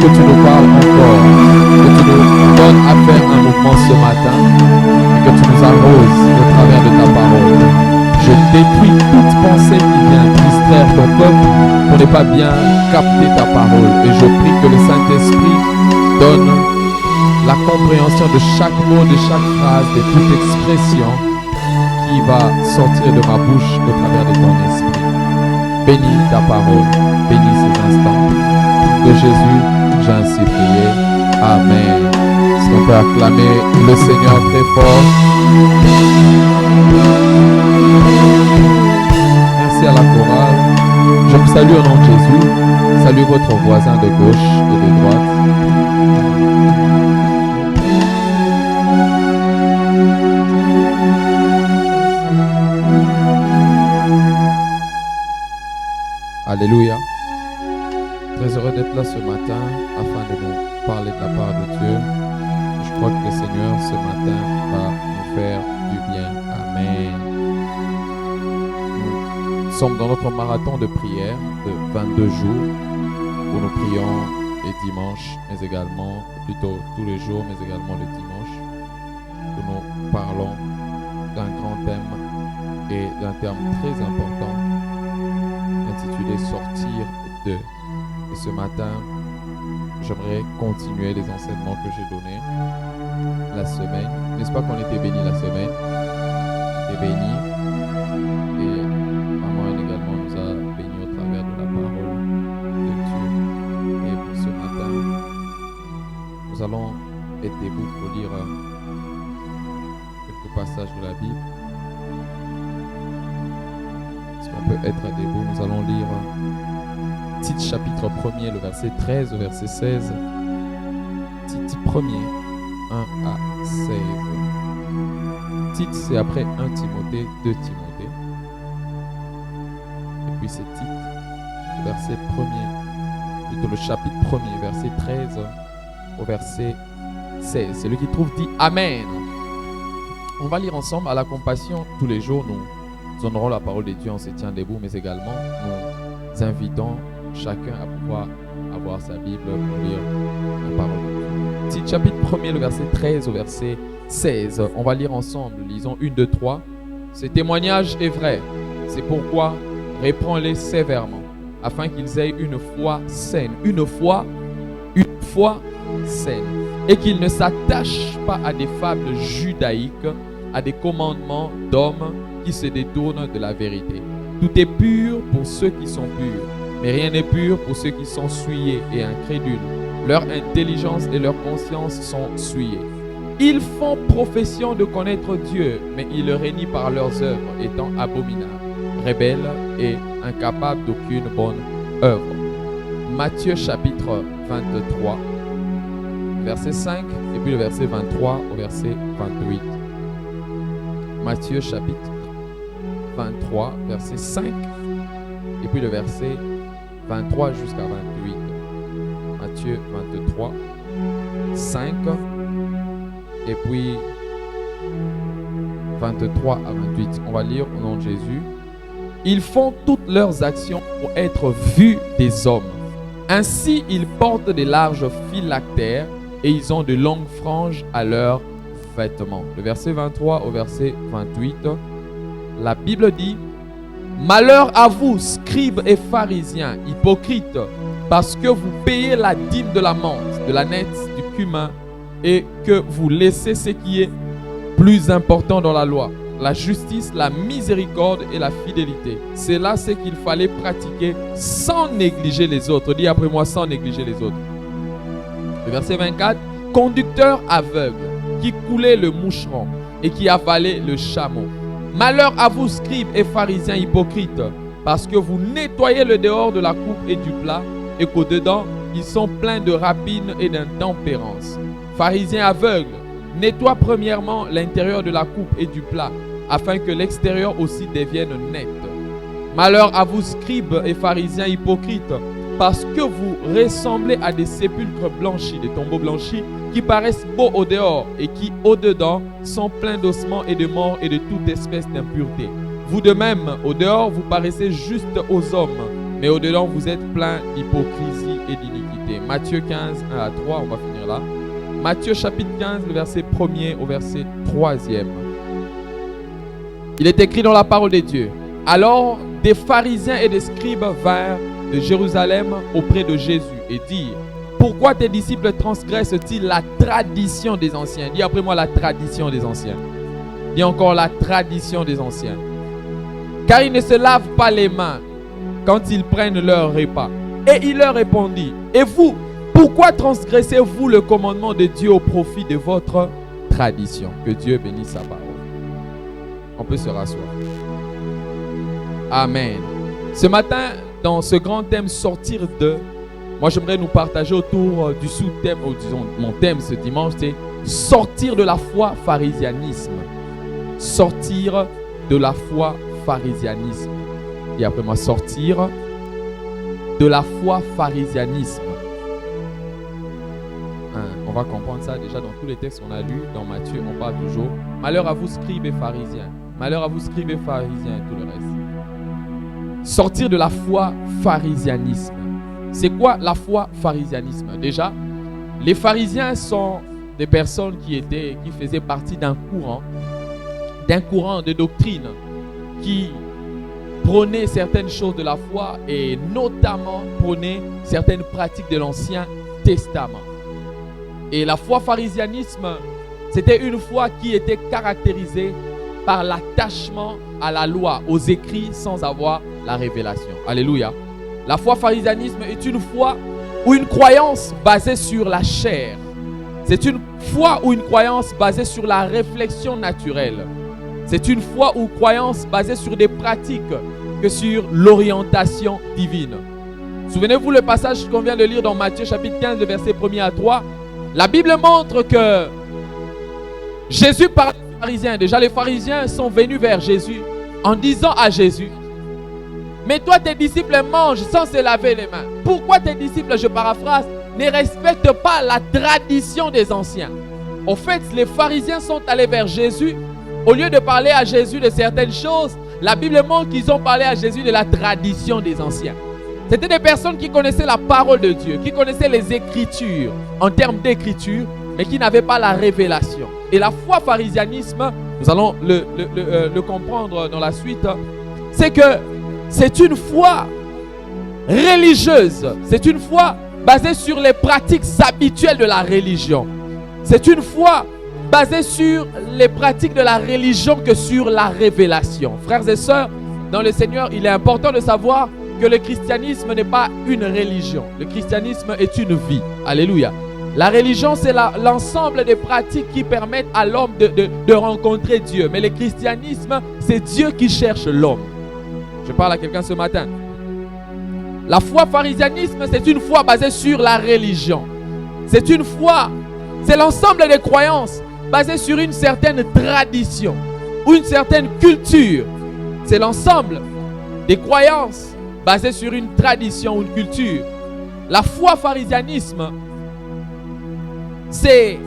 que tu nous parles encore, que tu nous donnes à faire un mouvement ce matin et que tu nous arroses au travers de ta parole. Je détruis toute pensée qui vient distraire ton peuple pour ne pas bien capter ta parole. Et je prie que le Saint-Esprit donne la compréhension de chaque mot, de chaque phrase, de toute expression qui va sortir de ma bouche au travers de ton esprit. Bénis ta parole, bénis ces instants. De Jésus, j'ai ainsi prié. Amen. Est-ce qu'on peut acclamer le Seigneur très fort? Merci à la chorale. Je vous salue au nom de Jésus. Salut votre voisin de gauche et de droite. Alléluia. Très heureux d'être là ce matin afin de nous parler de la part de Dieu. Je crois que le Seigneur ce matin va nous faire du bien. Amen. Nous sommes dans notre marathon de prière de 22 jours où nous prions les dimanches, mais également, plutôt tous les jours, mais également le dimanche, où nous parlons d'un grand thème et d'un terme très important intitulé Sortir de. Et ce matin, j'aimerais continuer les enseignements que j'ai donnés la semaine. N'est-ce pas qu'on était bénis la semaine? On était bénis. Et maman également nous a bénis au travers de la parole de Dieu. Et pour ce matin, nous allons être debout pour lire quelques passages de la Bible. Est-ce qu'on peut être debout? Nous allons lire Tite chapitre 1er, le verset 13 au verset 16. Tite 1er, 1 à 16. Tite, c'est après 1 Timothée, 2 Timothée. Et puis c'est Tite, le verset 1er, plutôt le chapitre 1er, verset 13 au verset 16. C'est lui qui trouve dit Amen. On va lire ensemble à la compassion tous les jours. Nous honorons la parole de Dieu, on se tient debout, mais également nous invitons chacun à pouvoir avoir sa Bible pour lire la parole de Dieu. Tite chapitre 1er, le verset 13 au verset 16. On va lire ensemble. Lisons 1, 2, 3. Ce témoignage est vrai. C'est pourquoi reprends-les sévèrement, afin qu'ils aient une foi saine. Une foi saine. Et qu'ils ne s'attachent pas à des fables judaïques, à des commandements d'hommes qui se détournent de la vérité. Tout est pur pour ceux qui sont purs, mais rien n'est pur pour ceux qui sont souillés et incrédules. Leur intelligence et leur conscience sont souillées. Ils font profession de connaître Dieu, mais ils le renient par leurs œuvres, étant abominables, rebelles et incapables d'aucune bonne œuvre. Matthieu chapitre 23, verset 5, et puis le verset 23 au verset 28. Matthieu chapitre 23, verset 5, et puis le verset 23 jusqu'à 28. Matthieu 23, 5, et puis 23 à 28. On va lire au nom de Jésus. Ils font toutes leurs actions pour être vus des hommes. Ainsi, ils portent des larges phylactères et ils ont de longues franges à leurs vêtements. Le verset 23 au verset 28. La Bible dit: malheur à vous, scribes et pharisiens, hypocrites, parce que vous payez la dîme de la menthe, de l'ânesse, du cumin, et que vous laissez ce qui est plus important dans la loi, la justice, la miséricorde et la fidélité. C'est là ce qu'il fallait pratiquer sans négliger les autres. Dis après moi, sans négliger les autres. Le verset 24. Conducteurs aveugles, qui coulaient le moucheron et qui avalaient le chameau. Malheur à vous, scribes et pharisiens hypocrites, parce que vous nettoyez le dehors de la coupe et du plat, et qu'au-dedans, ils sont pleins de rapines et d'intempérance. Pharisiens aveugles, nettoie premièrement l'intérieur de la coupe et du plat, afin que l'extérieur aussi devienne net. Malheur à vous, scribes et pharisiens hypocrites, parce que vous ressemblez à des sépulcres blanchis, des tombeaux blanchis, qui paraissent beaux au dehors et qui au-dedans sont pleins d'ossements et de morts et de toute espèce d'impureté. Vous de même, au dehors, vous paraissez juste aux hommes, mais au-dedans, vous êtes plein d'hypocrisie et d'iniquité. Matthieu 15, 1 à 3, on va finir là. Matthieu chapitre 15, le verset 1er au verset 3e. Il est écrit dans la parole de Dieu. Alors, des pharisiens et des scribes vinrent de Jérusalem auprès de Jésus et dirent: pourquoi tes disciples transgressent-ils la tradition des anciens? Dis après moi la tradition des anciens. Dis encore la tradition des anciens. Car ils ne se lavent pas les mains quand ils prennent leur repas. Et il leur répondit: et vous, pourquoi transgressez-vous le commandement de Dieu au profit de votre tradition? Que Dieu bénisse sa parole. On peut se rasseoir. Amen. Ce matin, dans ce grand thème sortir de, moi j'aimerais nous partager autour du sous-thème, ou disons mon thème ce dimanche, c'est sortir de la foi pharisianisme. Sortir de la foi pharisianisme. Et après moi, sortir de la foi pharisianisme. On va comprendre ça déjà dans tous les textes qu'on a lus. Dans Matthieu, on parle toujours: malheur à vous scribes et pharisiens. Malheur à vous scribes et pharisiens et tout le reste. Sortir de la foi pharisianisme. C'est quoi la foi pharisianisme? Déjà, les pharisiens sont des personnes qui faisaient partie d'un courant de doctrine qui prônait certaines choses de la foi et notamment prônait certaines pratiques de l'Ancien Testament. Et la foi pharisianisme, c'était une foi qui était caractérisée par l'attachement à la loi, aux écrits, sans avoir la révélation. Alléluia. La foi pharisianisme est une foi ou une croyance basée sur la chair. C'est une foi ou une croyance basée sur la réflexion naturelle. C'est une foi ou croyance basée sur des pratiques que sur l'orientation divine. Souvenez-vous le passage qu'on vient de lire dans Matthieu chapitre 15, le verset 1er à 3. La Bible montre que Jésus parle aux pharisiens. Déjà, les pharisiens sont venus vers Jésus en disant à Jésus: mais toi, tes disciples mangent sans se laver les mains. Pourquoi tes disciples, je paraphrase, ne respectent pas la tradition des anciens? Au fait, les pharisiens sont allés vers Jésus. Au lieu de parler à Jésus de certaines choses, la Bible montre qu'ils ont parlé à Jésus de la tradition des anciens. C'était des personnes qui connaissaient la parole de Dieu, qui connaissaient les Écritures en termes d'écriture, mais qui n'avaient pas la révélation. Et la foi pharisianisme, nous allons le comprendre dans la suite, c'est que c'est une foi religieuse. C'est une foi basée sur les pratiques habituelles de la religion. C'est une foi basée sur les pratiques de la religion que sur la révélation. Frères et sœurs, dans le Seigneur, il est important de savoir que le christianisme n'est pas une religion. Le christianisme est une vie. Alléluia. La religion, c'est l'ensemble des pratiques qui permettent à l'homme de rencontrer Dieu. Mais le christianisme, c'est Dieu qui cherche l'homme. Je parle à quelqu'un ce matin. La foi pharisianisme, c'est une foi basée sur la religion. C'est une foi, c'est l'ensemble des croyances basées sur une certaine tradition ou une certaine culture. C'est l'ensemble des croyances basées sur une tradition ou une culture. La foi pharisianisme, c'est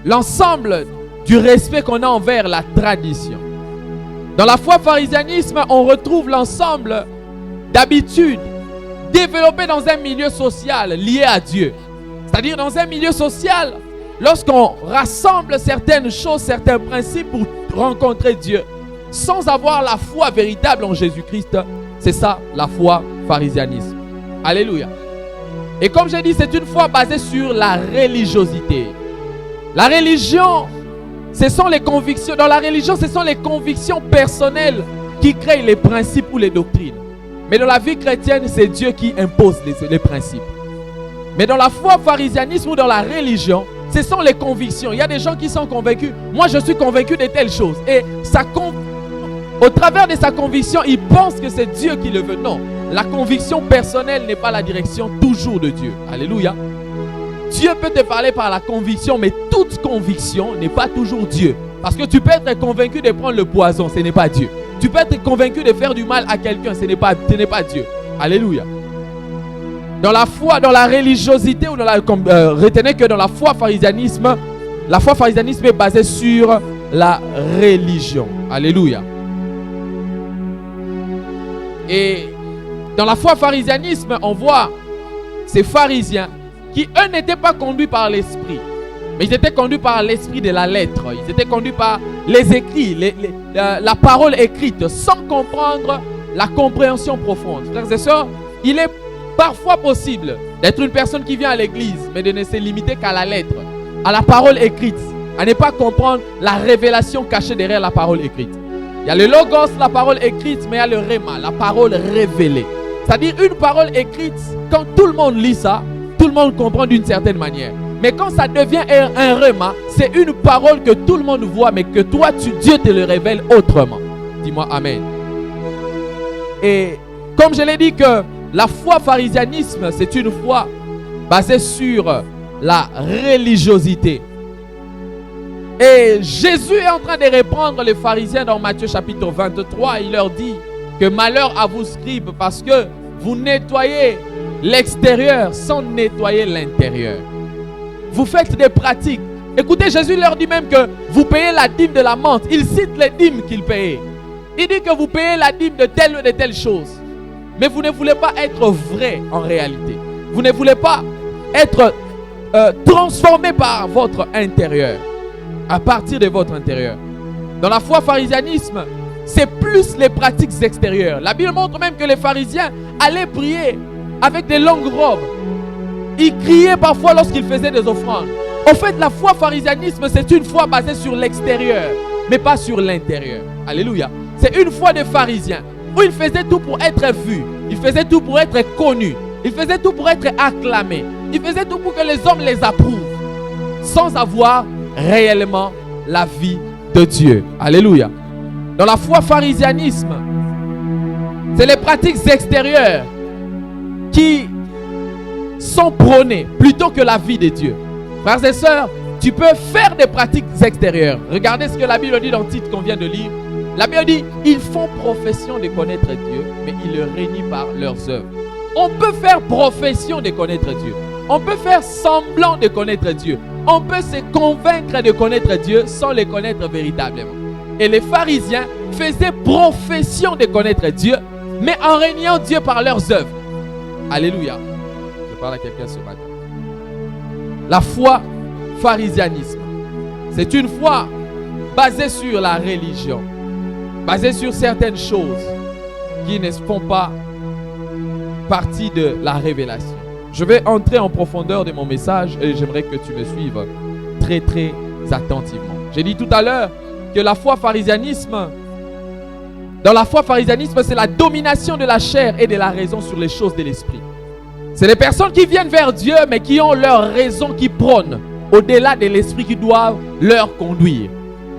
l'ensemble du respect qu'on a envers la tradition. Dans la foi pharisianisme, on retrouve l'ensemble d'habitudes développées dans un milieu social lié à Dieu. C'est-à-dire dans un milieu social, lorsqu'on rassemble certaines choses, certains principes pour rencontrer Dieu, sans avoir la foi véritable en Jésus-Christ, c'est ça la foi pharisianisme. Alléluia. Et comme j'ai dit, c'est une foi basée sur la religiosité. La religion, ce sont les convictions. Dans la religion, ce sont les convictions personnelles qui créent les principes ou les doctrines. Mais dans la vie chrétienne, c'est Dieu qui impose les principes. Mais dans la foi pharisianisme ou dans la religion, ce sont les convictions. Il y a des gens qui sont convaincus. Moi, je suis convaincu de telle chose. Et au travers de sa conviction, il pense que c'est Dieu qui le veut. Non. La conviction personnelle n'est pas la direction toujours de Dieu. Alléluia. Dieu peut te parler par la conviction, mais toute conviction n'est pas toujours Dieu. Parce que tu peux être convaincu de prendre le poison, ce n'est pas Dieu. Tu peux être convaincu de faire du mal à quelqu'un, ce n'est pas Dieu. Alléluia. Dans la foi, dans la religiosité, ou retenez que dans la foi pharisianisme est basée sur la religion. Alléluia. Et Dans la foi pharisianisme, on voit ces pharisiens qui, eux, n'étaient pas conduits par l'esprit, mais ils étaient conduits par l'esprit de la lettre. Ils étaient conduits par les écrits, la parole écrite, sans comprendre la compréhension profonde. Frères et sœurs, il est parfois possible d'être une personne qui vient à l'église, mais de ne se limiter qu'à la lettre, à la parole écrite, à ne pas comprendre la révélation cachée derrière la parole écrite. Il y a le logos, la parole écrite, mais il y a le rhéma, la parole révélée. C'est-à-dire une parole écrite, quand tout le monde lit ça, tout le monde comprend d'une certaine manière. Mais quand ça devient un rhéma, c'est une parole que tout le monde voit, mais que toi, Dieu te le révèle autrement. Dis-moi Amen. Et comme je l'ai dit que la foi pharisianisme, c'est une foi basée sur la religiosité. Et Jésus est en train de reprendre les pharisiens dans Matthieu chapitre 23. Il leur dit que malheur à vous scribes parce que vous nettoyez l'extérieur sans nettoyer l'intérieur. Vous faites des pratiques. Écoutez, Jésus leur dit même que vous payez la dîme de la menthe. Il cite les dîmes qu'il payait. Il dit que vous payez la dîme de telle ou de telle chose. Mais vous ne voulez pas être vrai en réalité. Vous ne voulez pas être transformé par votre intérieur. À partir de votre intérieur. Dans la foi pharisianisme, c'est plus les pratiques extérieures. La Bible montre même que les pharisiens allaient prier avec des longues robes. Ils criaient parfois lorsqu'ils faisaient des offrandes. En fait, la foi pharisianisme, c'est une foi basée sur l'extérieur, mais pas sur l'intérieur. Alléluia. C'est une foi des pharisiens où ils faisaient tout pour être vus. Ils faisaient tout pour être connus. Ils faisaient tout pour être acclamés. Ils faisaient tout pour que les hommes les approuvent, sans avoir réellement la vie de Dieu. Alléluia. Dans la foi pharisianisme, c'est les pratiques extérieures qui sont prônées plutôt que la vie de Dieu. Frères et sœurs, tu peux faire des pratiques extérieures. Regardez ce que la Bible dit dans le titre qu'on vient de lire. La Bible dit, ils font profession de connaître Dieu, mais ils le renient par leurs œuvres. On peut faire profession de connaître Dieu. On peut faire semblant de connaître Dieu. On peut se convaincre de connaître Dieu sans le connaître véritablement. Et les pharisiens faisaient profession de connaître Dieu, mais en reniant Dieu par leurs œuvres. Alléluia. Je parle à quelqu'un ce matin. La foi pharisianisme, c'est une foi basée sur la religion, basée sur certaines choses qui ne font pas partie de la révélation. Je vais entrer en profondeur de mon message et j'aimerais que tu me suives très très attentivement. J'ai dit tout à l'heure que la foi pharisianisme, dans la foi pharisianisme, c'est la domination de la chair et de la raison sur les choses de l'esprit. C'est les personnes qui viennent vers Dieu mais qui ont leur raison qui prône au-delà de l'esprit qui doivent leur conduire.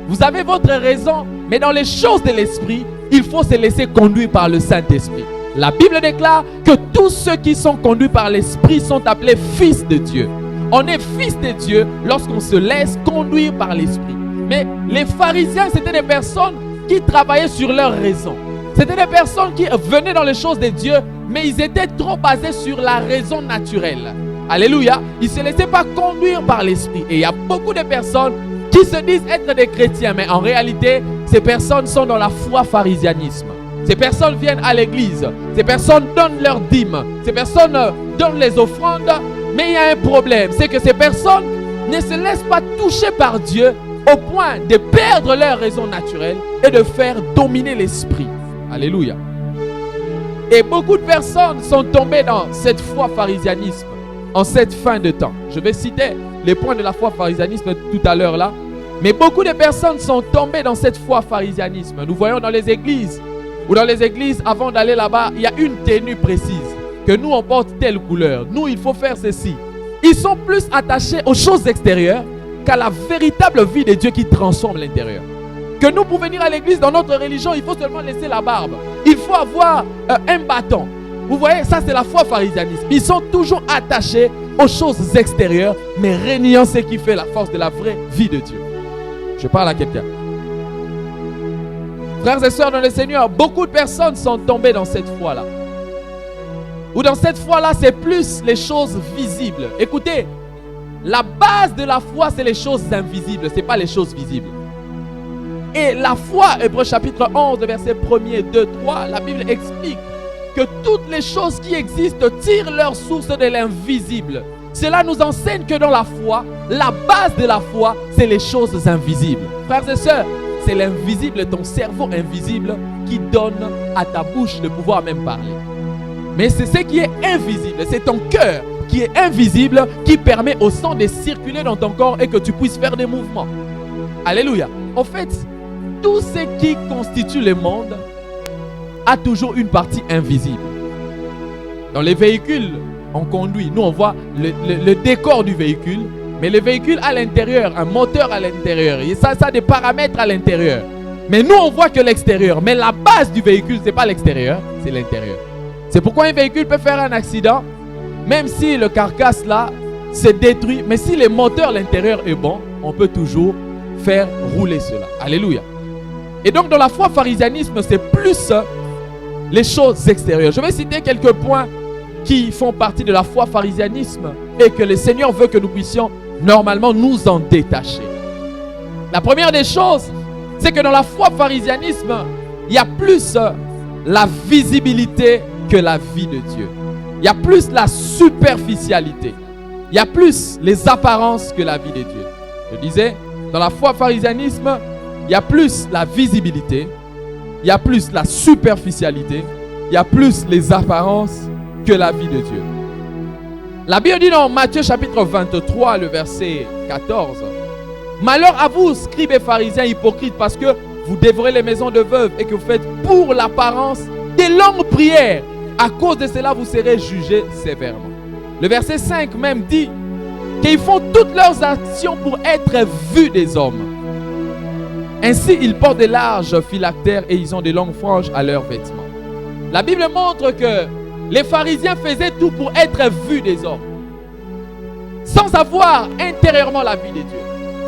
Vous avez votre raison, mais dans les choses de l'esprit, il faut se laisser conduire par le Saint-Esprit. La Bible déclare que tous ceux qui sont conduits par l'Esprit sont appelés fils de Dieu. On est fils de Dieu lorsqu'on se laisse conduire par l'Esprit. Mais les pharisiens, c'était des personnes qui travaillaient sur leur raison. C'était des personnes qui venaient dans les choses de Dieu, mais ils étaient trop basés sur la raison naturelle. Alléluia. Ils ne se laissaient pas conduire par l'Esprit. Et il y a beaucoup de personnes qui se disent être des chrétiens, mais en réalité, ces personnes sont dans la foi pharisianisme. Ces personnes viennent à l'église, ces personnes donnent leurs dîmes, ces personnes donnent les offrandes, mais il y a un problème, c'est que ces personnes ne se laissent pas toucher par Dieu au point de perdre leur raison naturelle et de faire dominer l'esprit. Alléluia. Et beaucoup de personnes sont tombées dans cette foi pharisianisme en cette fin de temps. Je vais citer les points de la foi pharisianisme tout à l'heure là, mais beaucoup de personnes sont tombées dans cette foi pharisianisme. Nous voyons dans les églises, ou dans les églises, avant d'aller là-bas, il y a une tenue précise. Que nous, on porte telle couleur. Nous, il faut faire ceci. Ils sont plus attachés aux choses extérieures qu'à la véritable vie de Dieu qui transforme l'intérieur. Que nous, pour venir à l'église, dans notre religion, il faut seulement laisser la barbe. Il faut avoir un bâton. Vous voyez, ça c'est la foi pharisianisme. Ils sont toujours attachés aux choses extérieures, mais reniant ce qui fait la force de la vraie vie de Dieu. Je parle à quelqu'un. Frères et sœurs dans le Seigneur, beaucoup de personnes sont tombées dans cette foi-là. Ou dans cette foi-là, c'est plus les choses visibles. Écoutez, la base de la foi, c'est les choses invisibles, ce n'est pas les choses visibles. Et la foi, Hébreux chapitre 11, verset 1er, 2, 3, la Bible explique que toutes les choses qui existent tirent leur source de l'invisible. Cela nous enseigne que dans la foi, la base de la foi, c'est les choses invisibles. Frères et sœurs, c'est l'invisible, ton cerveau invisible qui donne à ta bouche le pouvoir même parler. Mais c'est ce qui est invisible, c'est ton cœur qui est invisible, qui permet au sang de circuler dans ton corps et que tu puisses faire des mouvements. Alléluia. En fait, tout ce qui constitue le monde a toujours une partie invisible. Dans les véhicules, on conduit. Nous, on voit le décor du véhicule, mais le véhicule à l'intérieur, un moteur à l'intérieur. Et ça a des paramètres à l'intérieur. Mais nous, on voit que l'extérieur. Mais la base du véhicule, ce n'est pas l'extérieur, c'est l'intérieur. C'est pourquoi un véhicule peut faire un accident, même si le carcasse là se détruit. Mais si le moteur à l'intérieur est bon, on peut toujours faire rouler cela. Alléluia. Et donc, dans la foi pharisianisme, c'est plus les choses extérieures. Je vais citer quelques points qui font partie de la foi pharisianisme et que le Seigneur veut que nous puissions normalement nous en détacher. La première des choses, c'est que dans la foi pharisianisme, il y a plus la visibilité que la vie de Dieu. Il y a plus la superficialité. Il y a plus les apparences que la vie de Dieu. Je disais, dans la foi pharisianisme, il y a plus la visibilité, il y a plus la superficialité, il y a plus les apparences que la vie de Dieu. La Bible dit dans Matthieu chapitre 23, le verset 14, « Malheur à vous, scribes et pharisiens hypocrites, parce que vous dévorez les maisons de veuves et que vous faites pour l'apparence des longues prières. À cause de cela, vous serez jugés sévèrement. » Le verset 5 même dit qu'ils font toutes leurs actions pour être vus des hommes. Ainsi, ils portent de larges phylactères et ils ont de longues franges à leurs vêtements. La Bible montre que les pharisiens faisaient tout pour être vus des hommes, sans avoir intérieurement la vie de Dieu.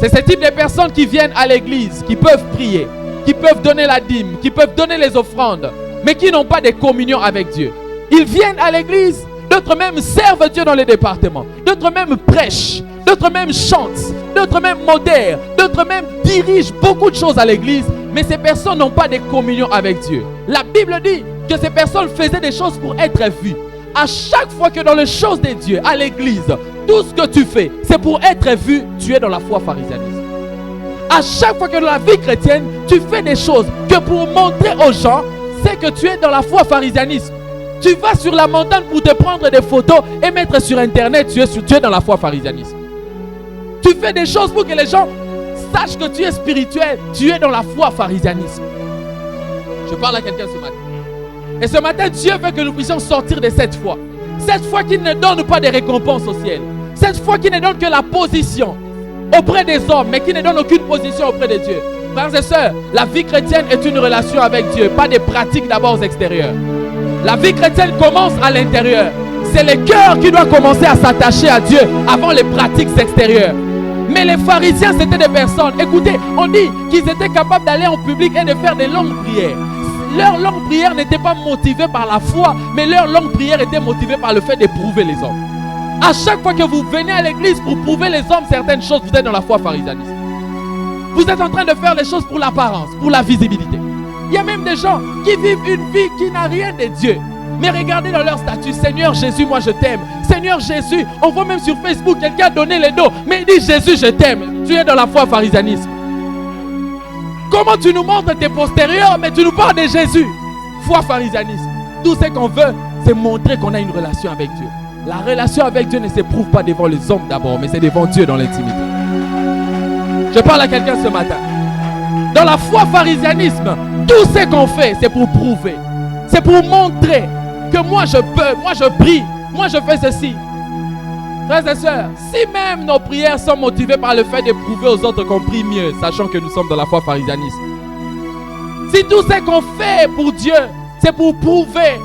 C'est ce type de personnes qui viennent à l'église, qui peuvent prier, qui peuvent donner la dîme, qui peuvent donner les offrandes, mais qui n'ont pas de communion avec Dieu. Ils viennent à l'église, d'autres même servent Dieu dans les départements, d'autres même prêchent, d'autres même chantent, d'autres même modèrent, d'autres même dirigent beaucoup de choses à l'église, mais ces personnes n'ont pas de communion avec Dieu. La Bible dit que ces personnes faisaient des choses pour être vues. À chaque fois que dans les choses de Dieu, à l'église, tout ce que tu fais, c'est pour être vu, tu es dans la foi pharisianisme. À chaque fois que dans la vie chrétienne, tu fais des choses que pour montrer aux gens, c'est que tu es dans la foi pharisianisme. Tu vas sur la montagne pour te prendre des photos et mettre sur internet, tu es dans la foi pharisianisme. Tu fais des choses pour que les gens sachent que tu es spirituel, tu es dans la foi pharisianisme. Je parle à quelqu'un ce matin. Et ce matin, Dieu veut que nous puissions sortir de cette foi. Cette foi qui ne donne pas de récompense au ciel. Cette foi qui ne donne que la position auprès des hommes, mais qui ne donne aucune position auprès de Dieu. Frères et sœurs, la vie chrétienne est une relation avec Dieu, pas des pratiques d'abord extérieures. La vie chrétienne commence à l'intérieur. C'est le cœur qui doit commencer à s'attacher à Dieu avant les pratiques extérieures. Mais les pharisiens, c'était des personnes. Écoutez, on dit qu'ils étaient capables d'aller en public et de faire des longues prières. Leur longue prière n'était pas motivée par la foi, mais leur longue prière était motivée par le fait d'éprouver les hommes. À chaque fois que vous venez à l'église pour prouver les hommes certaines choses, vous êtes dans la foi pharisianisme. Vous êtes en train de faire les choses pour l'apparence, pour la visibilité. Il y a même des gens qui vivent une vie qui n'a rien de Dieu. Mais regardez dans leur statut, Seigneur Jésus, moi je t'aime. Seigneur Jésus, on voit même sur Facebook quelqu'un donner les dos, mais il dit Jésus, je t'aime. Tu es dans la foi pharisianisme. Comment tu nous montres tes postérieurs, mais tu nous parles de Jésus? Foi pharisianisme. Tout ce qu'on veut, c'est montrer qu'on a une relation avec Dieu. La relation avec Dieu ne s'éprouve pas devant les hommes d'abord, mais c'est devant Dieu dans l'intimité. Je parle à quelqu'un ce matin. Dans la foi pharisianisme, tout ce qu'on fait, c'est pour prouver. C'est pour montrer que moi je peux, moi je prie, moi je fais ceci. Frères et sœurs, si même nos prières sont motivées par le fait de prouver aux autres qu'on prie mieux, sachant que nous sommes dans la foi pharisianisme. Si tout ce qu'on fait pour Dieu, c'est pour prouver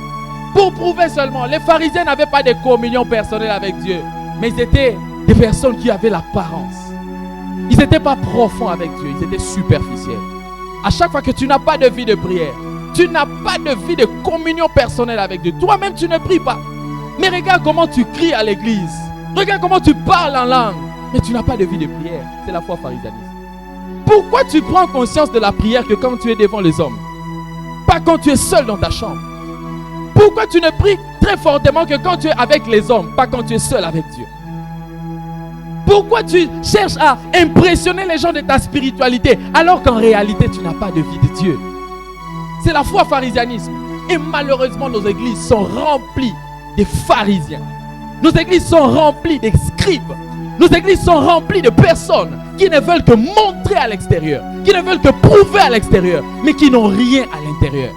seulement. Les pharisiens n'avaient pas de communion personnelle avec Dieu, mais ils étaient des personnes qui avaient l'apparence. Ils n'étaient pas profonds avec Dieu, ils étaient superficiels. À chaque fois que tu n'as pas de vie de prière, tu n'as pas de vie de communion personnelle avec Dieu, toi-même tu ne pries pas. Mais regarde comment tu cries à l'église. Regarde comment tu parles en langue, mais tu n'as pas de vie de prière. C'est la foi pharisianisme. Pourquoi tu prends conscience de la prière que quand tu es devant les hommes? Pas quand tu es seul dans ta chambre. Pourquoi tu ne pries très fortement que quand tu es avec les hommes, pas quand tu es seul avec Dieu? Pourquoi tu cherches à impressionner les gens de ta spiritualité alors qu'en réalité tu n'as pas de vie de Dieu? C'est la foi pharisianisme. Et malheureusement nos églises sont remplies de pharisiens. Nos églises sont remplies de scribes. Nos églises sont remplies de personnes qui ne veulent que montrer à l'extérieur, qui ne veulent que prouver à l'extérieur, mais qui n'ont rien à l'intérieur.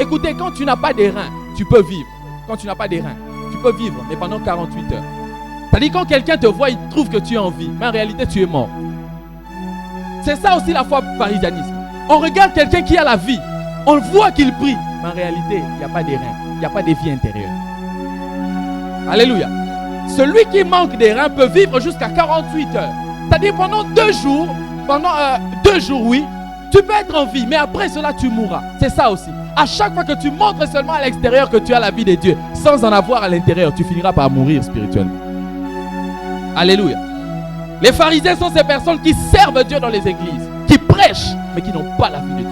Écoutez, quand tu n'as pas des reins, tu peux vivre. Quand tu n'as pas des reins, tu peux vivre, mais pendant 48 heures. C'est-à-dire quand quelqu'un te voit, il trouve que tu es en vie, mais en réalité tu es mort. C'est ça aussi la foi pharisianisme. On regarde quelqu'un qui a la vie, on voit qu'il prie, mais en réalité il n'y a pas des reins, il n'y a pas de vie intérieure. Alléluia. Celui qui manque des reins peut vivre jusqu'à 48 heures. C'est-à-dire pendant 2 jours, oui, tu peux être en vie, mais après cela tu mourras. C'est ça aussi. À chaque fois que tu montres seulement à l'extérieur que tu as la vie de Dieu, sans en avoir à l'intérieur, tu finiras par mourir spirituellement. Alléluia. Les pharisiens sont ces personnes qui servent Dieu dans les églises, qui prêchent, mais qui n'ont pas la vie de Dieu,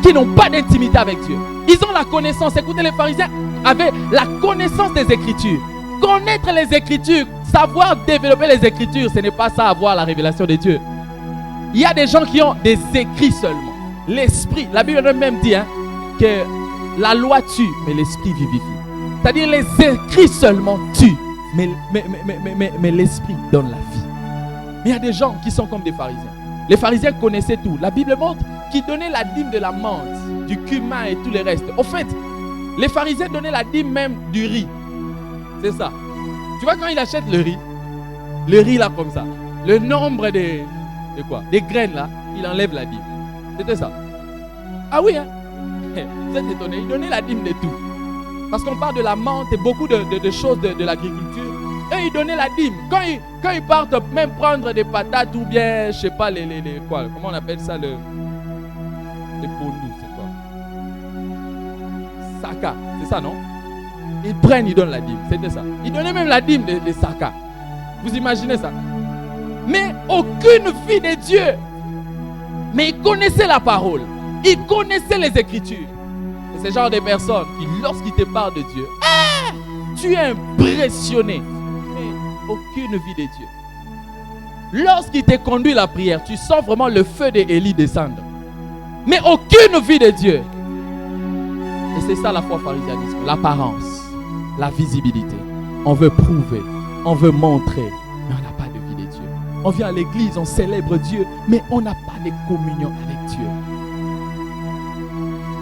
qui n'ont pas d'intimité avec Dieu. Ils ont la connaissance. Écoutez, les pharisiens avaient la connaissance des Écritures. Connaître les Écritures, savoir développer les Écritures, ce n'est pas ça avoir la révélation de Dieu. Il y a des gens qui ont des écrits seulement. L'esprit, la Bible même dit que la loi tue, mais l'esprit vivifie. C'est-à-dire les écrits seulement tuent, mais l'esprit donne la vie. Mais il y a des gens qui sont comme des pharisiens. Les pharisiens connaissaient tout. La Bible montre qu'ils donnaient la dîme de la menthe, du cumin et tout le reste. Au fait, les pharisiens donnaient la dîme même du riz. C'est ça. Tu vois quand il achète le riz là comme ça, le nombre de quoi? Des graines là, il enlève la dîme. C'était ça. Ah oui, hein? Vous êtes étonné, il donnait la dîme de tout. Parce qu'on parle de la menthe et beaucoup de choses de l'agriculture. Et ils donnaient la dîme. Quand ils partent même prendre des patates ou bien, je sais pas, quoi, comment on appelle ça, les pondous, c'est quoi? Saka, c'est ça, non? Ils prennent, ils donnent la dîme, c'était ça. Ils donnaient même la dîme de Saka. Vous imaginez ça? Mais aucune vie de Dieu. Mais ils connaissaient la parole. Ils connaissaient les Écritures. C'est ce genre de personnes qui, lorsqu'ils te parlent de Dieu, tu es impressionné. Mais aucune vie de Dieu. Lorsqu'il te conduit la prière, tu sens vraiment le feu d'Élie descendre. Mais aucune vie de Dieu. Et c'est ça la foi pharisianisme. L'apparence, la visibilité. On veut prouver, on veut montrer, mais on n'a pas de vie de Dieu. On vient à l'église, on célèbre Dieu, mais on n'a pas de communion avec Dieu.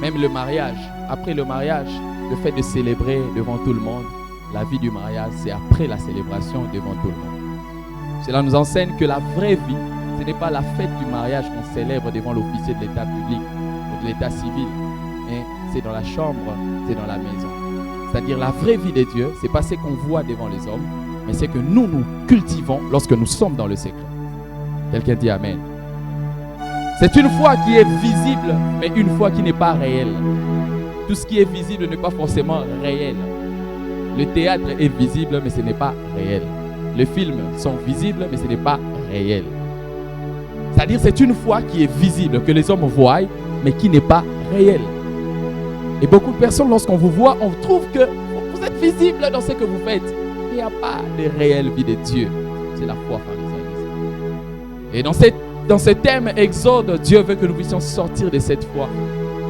Même le mariage, après le mariage, le fait de célébrer devant tout le monde, la vie du mariage, c'est après la célébration devant tout le monde. Cela nous enseigne que la vraie vie, ce n'est pas la fête du mariage qu'on célèbre devant l'officier de l'état public ou de l'état civil, mais c'est dans la chambre, c'est dans la maison. C'est-à-dire la vraie vie de Dieu, ce n'est pas ce qu'on voit devant les hommes, mais c'est que nous cultivons lorsque nous sommes dans le secret. Quelqu'un dit Amen. C'est une foi qui est visible, mais une foi qui n'est pas réelle. Tout ce qui est visible n'est pas forcément réel. Le théâtre est visible, mais ce n'est pas réel. Les films sont visibles, mais ce n'est pas réel. C'est-à-dire c'est une foi qui est visible, que les hommes voient, mais qui n'est pas réelle. Et beaucoup de personnes, lorsqu'on vous voit, on trouve que vous êtes visible dans ce que vous faites. Il n'y a pas de réelle vie de Dieu. C'est la foi pharisienne. Et dans ce thème Exode, Dieu veut que nous puissions sortir de cette foi.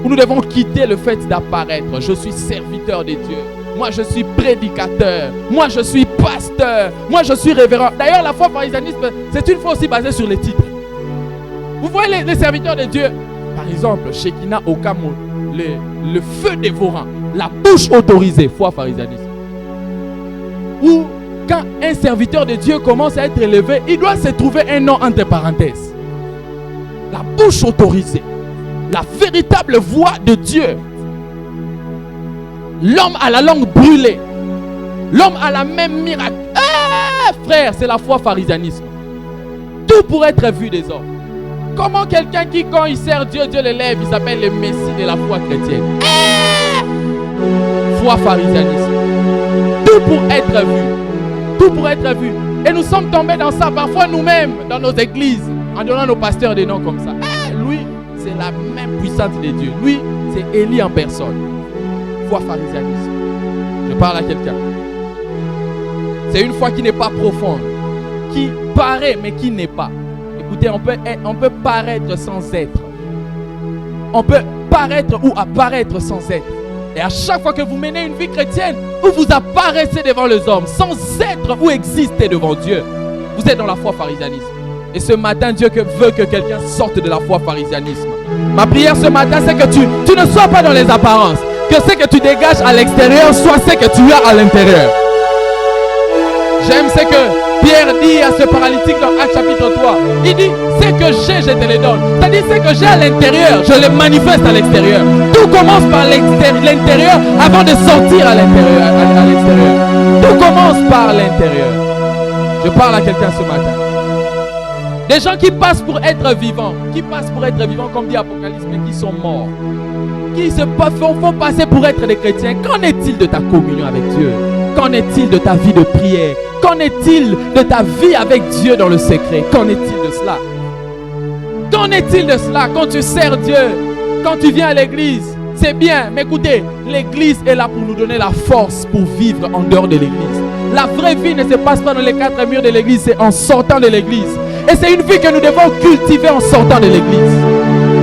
Où nous devons quitter le fait d'apparaître. Je suis serviteur de Dieu. Moi, je suis prédicateur. Moi, je suis pasteur. Moi, je suis révérend. D'ailleurs, la foi pharisianisme, c'est une foi aussi basée sur les titres. Vous voyez les serviteurs de Dieu. Par exemple, Shekinah Okamo, le feu dévorant, la bouche autorisée, foi pharisianisme. Ou quand un serviteur de Dieu commence à être élevé, il doit se trouver un nom entre parenthèses. La bouche autorisée, la véritable voix de Dieu. L'homme à la langue brûlée, l'homme à la même miracle. Frère, c'est la foi pharisianisme. Tout pour être vu des hommes. Comment quelqu'un qui, quand il sert Dieu, Dieu l'élève, il s'appelle le Messie de la foi chrétienne. Foi pharisianisme. Tout pour être vu. Tout pour être vu. Et nous sommes tombés dans ça, parfois nous-mêmes, dans nos églises, en donnant nos pasteurs des noms comme ça. Lui, c'est la même puissance de Dieu. Lui, c'est Élie en personne. foi pharisianisme. Je parle à quelqu'un. C'est une foi qui n'est pas profonde, qui paraît mais qui n'est pas. Écoutez, on peut paraître sans être. On peut paraître ou apparaître sans être. Et à chaque fois que vous menez une vie chrétienne, où vous apparaissez devant les hommes, sans être ou exister devant Dieu, vous êtes dans la foi pharisianisme. Et ce matin, Dieu veut que quelqu'un sorte de la foi pharisianisme. Ma prière ce matin, c'est que tu ne sois pas dans les apparences. Que ce que tu dégages à l'extérieur soit ce que tu as à l'intérieur. J'aime ce que Pierre dit à ce paralytique dans Actes chapitre 3. Il dit, ce que j'ai, je te le donne. C'est-à-dire, ce que j'ai à l'intérieur, je le manifeste à l'extérieur. Tout commence par l'intérieur avant de sortir à l'extérieur. Tout commence par l'intérieur. Je parle à quelqu'un ce matin. Des gens qui passent pour être vivants, comme dit Apocalypse, mais qui sont morts. Qui se font passer pour être des chrétiens. Qu'en est-il de ta communion avec Dieu? Qu'en est-il de ta vie de prière? Qu'en est-il de ta vie avec Dieu dans le secret? Qu'en est-il de cela? Qu'en est-il de cela quand tu sers Dieu? Quand tu viens à l'église? C'est bien, mais écoutez, l'église est là pour nous donner la force pour vivre en dehors de l'église. La vraie vie ne se passe pas dans les quatre murs de l'église, c'est en sortant de l'église. Et c'est une vie que nous devons cultiver en sortant de l'église.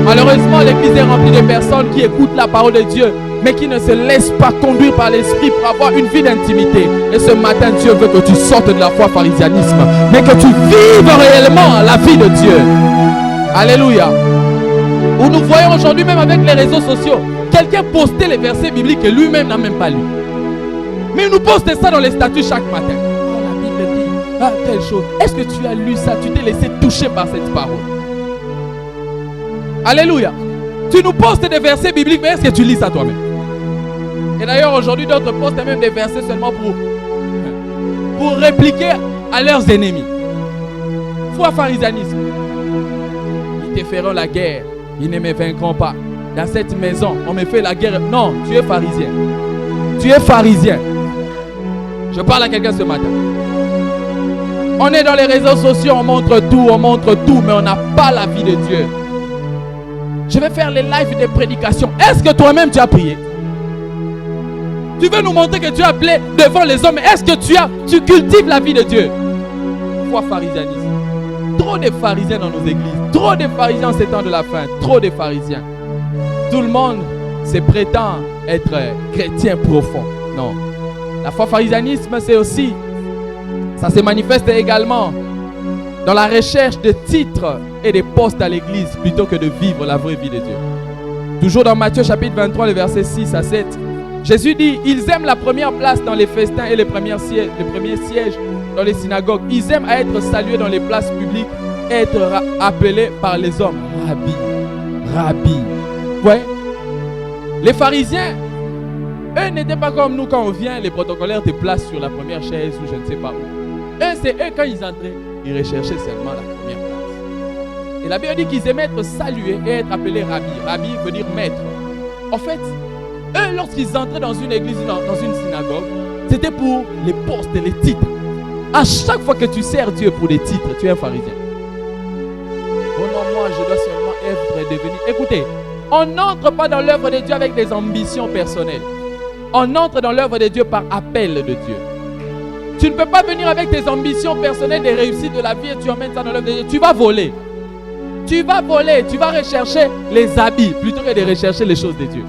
Malheureusement, l'église est remplie de personnes qui écoutent la parole de Dieu, mais qui ne se laissent pas conduire par l'esprit pour avoir une vie d'intimité. Et ce matin, Dieu veut que tu sortes de la foi pharisianisme, mais que tu vives réellement la vie de Dieu. Alléluia. Où nous voyons aujourd'hui, même avec les réseaux sociaux, quelqu'un postait les versets bibliques que lui-même n'a même pas lu. Mais il nous poste ça dans les statuts chaque matin. Oh, la Bible dit, telle chose. Est-ce que tu as lu ça? Tu t'es laissé toucher par cette parole? Alléluia. Tu nous postes des versets bibliques, mais est-ce que tu lis ça toi-même? Et d'ailleurs, aujourd'hui, d'autres postent même des versets seulement pour répliquer à leurs ennemis. Foi pharisianisme. Ils te feront la guerre, ils ne me vaincront pas. Dans cette maison, on me fait la guerre. Non, tu es pharisien. Tu es pharisien. Je parle à quelqu'un ce matin. On est dans les réseaux sociaux, on montre tout, mais on n'a pas la vie de Dieu. Je vais faire les lives de prédication. Est-ce que toi-même tu as prié? Tu veux nous montrer que tu as appelé devant les hommes. Est-ce que tu cultives la vie de Dieu? Foi pharisianisme. Trop de pharisiens dans nos églises. Trop de pharisiens en ces temps de la fin. Trop de pharisiens. Tout le monde se prétend être chrétien profond. Non. La foi pharisianisme, c'est aussi, ça se manifeste également dans la recherche de titres et de postes à l'église plutôt que de vivre la vraie vie de Dieu. Toujours dans Matthieu chapitre 23, les versets 6 à 7, Jésus dit, ils aiment la première place dans les festins et les premiers sièges dans les synagogues. Ils aiment à être salués dans les places publiques et être appelés par les hommes. Rabbi, Rabbi. Ouais. Les pharisiens, eux n'étaient pas comme nous quand on vient, les protocolaires te placent sur la première chaise ou je ne sais pas où. Eux, c'est eux quand ils entraient, ils recherchaient seulement la première place. Et la Bible dit qu'ils aimaient être salués et être appelés Rabbi. Rabbi veut dire maître. En fait, eux, lorsqu'ils entraient dans une église, dans une synagogue, c'était pour les postes et les titres. À chaque fois que tu sers Dieu pour des titres, tu es un pharisien. Oh non, moi, je dois seulement être devenu. Écoutez, on n'entre pas dans l'œuvre de Dieu avec des ambitions personnelles. On entre dans l'œuvre de Dieu par appel de Dieu. Tu ne peux pas venir avec tes ambitions personnelles des réussites de la vie et tu emmènes ça dans l'œuvre de Dieu. Tu vas voler. Tu vas voler, tu vas rechercher les habits plutôt que de rechercher les choses de Dieu.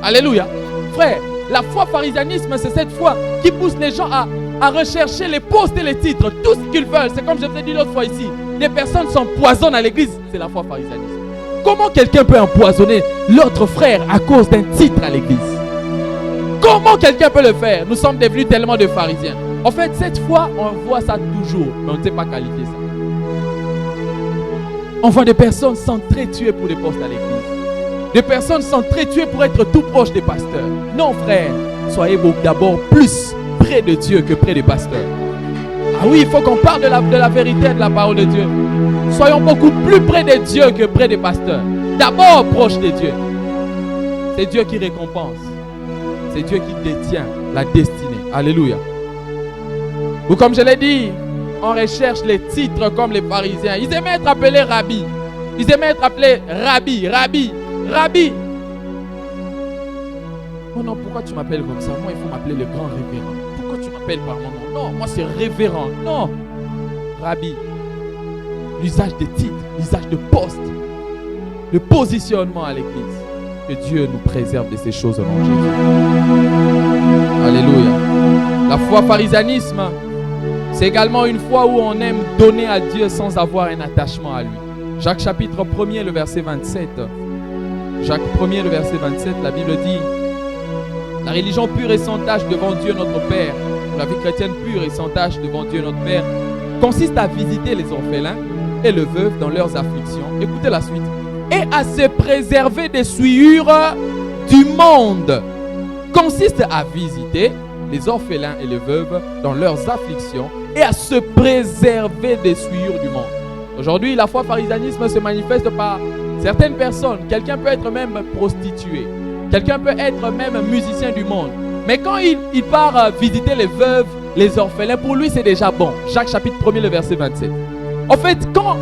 Alléluia. Frère, la foi pharisianisme, c'est cette foi qui pousse les gens à rechercher les postes et les titres, tout ce qu'ils veulent. C'est comme je vous ai dit l'autre fois ici. Les personnes s'empoisonnent à l'église, c'est la foi pharisianisme. Comment quelqu'un peut empoisonner l'autre frère à cause d'un titre à l'église? Comment quelqu'un peut le faire? Nous sommes devenus tellement de pharisiens. En fait, cette fois, on voit ça toujours, mais on ne sait pas qualifier ça. On voit des personnes s'entretuer pour des postes à l'église. Des personnes s'entretuer pour être tout proche des pasteurs. Non, frère, soyez d'abord plus près de Dieu que près des pasteurs. Ah oui, il faut qu'on parle de la vérité et de la parole de Dieu. Soyons beaucoup plus près de Dieu que près des pasteurs. D'abord proche de Dieu. C'est Dieu qui récompense. C'est Dieu qui détient la destinée. Alléluia. Ou comme je l'ai dit, on recherche les titres comme les pharisiens. Ils aimaient être appelés rabbi. Ils aimaient être appelés rabbi, rabbi, rabbi. Oh non, pourquoi tu m'appelles comme ça? Moi, il faut m'appeler le grand révérend. Pourquoi tu m'appelles par mon nom? Non, moi, c'est révérend. Non. Rabbi. L'usage des titres, l'usage de postes, le positionnement à l'église. Que Dieu nous préserve de ces choses au nom de Jésus. Alléluia. La foi pharisianisme, c'est également une foi où on aime donner à Dieu sans avoir un attachement à lui. Jacques chapitre 1er, le verset 27. Jacques 1er, le verset 27, la Bible dit: la religion pure et sans tache devant Dieu notre Père, la vie chrétienne pure et sans tache devant Dieu notre Père, consiste à visiter les orphelins et les veuves dans leurs afflictions. Écoutez la suite. Et à se préserver des souillures du monde. Consiste à visiter les orphelins et les veuves dans leurs afflictions et à se préserver des souillures du monde. Aujourd'hui, la foi pharisianisme se manifeste par certaines personnes. Quelqu'un peut être même prostitué. Quelqu'un peut être même musicien du monde. Mais quand il part visiter les veuves, les orphelins, pour lui c'est déjà bon. Jacques chapitre 1er, le verset 27. En fait, quand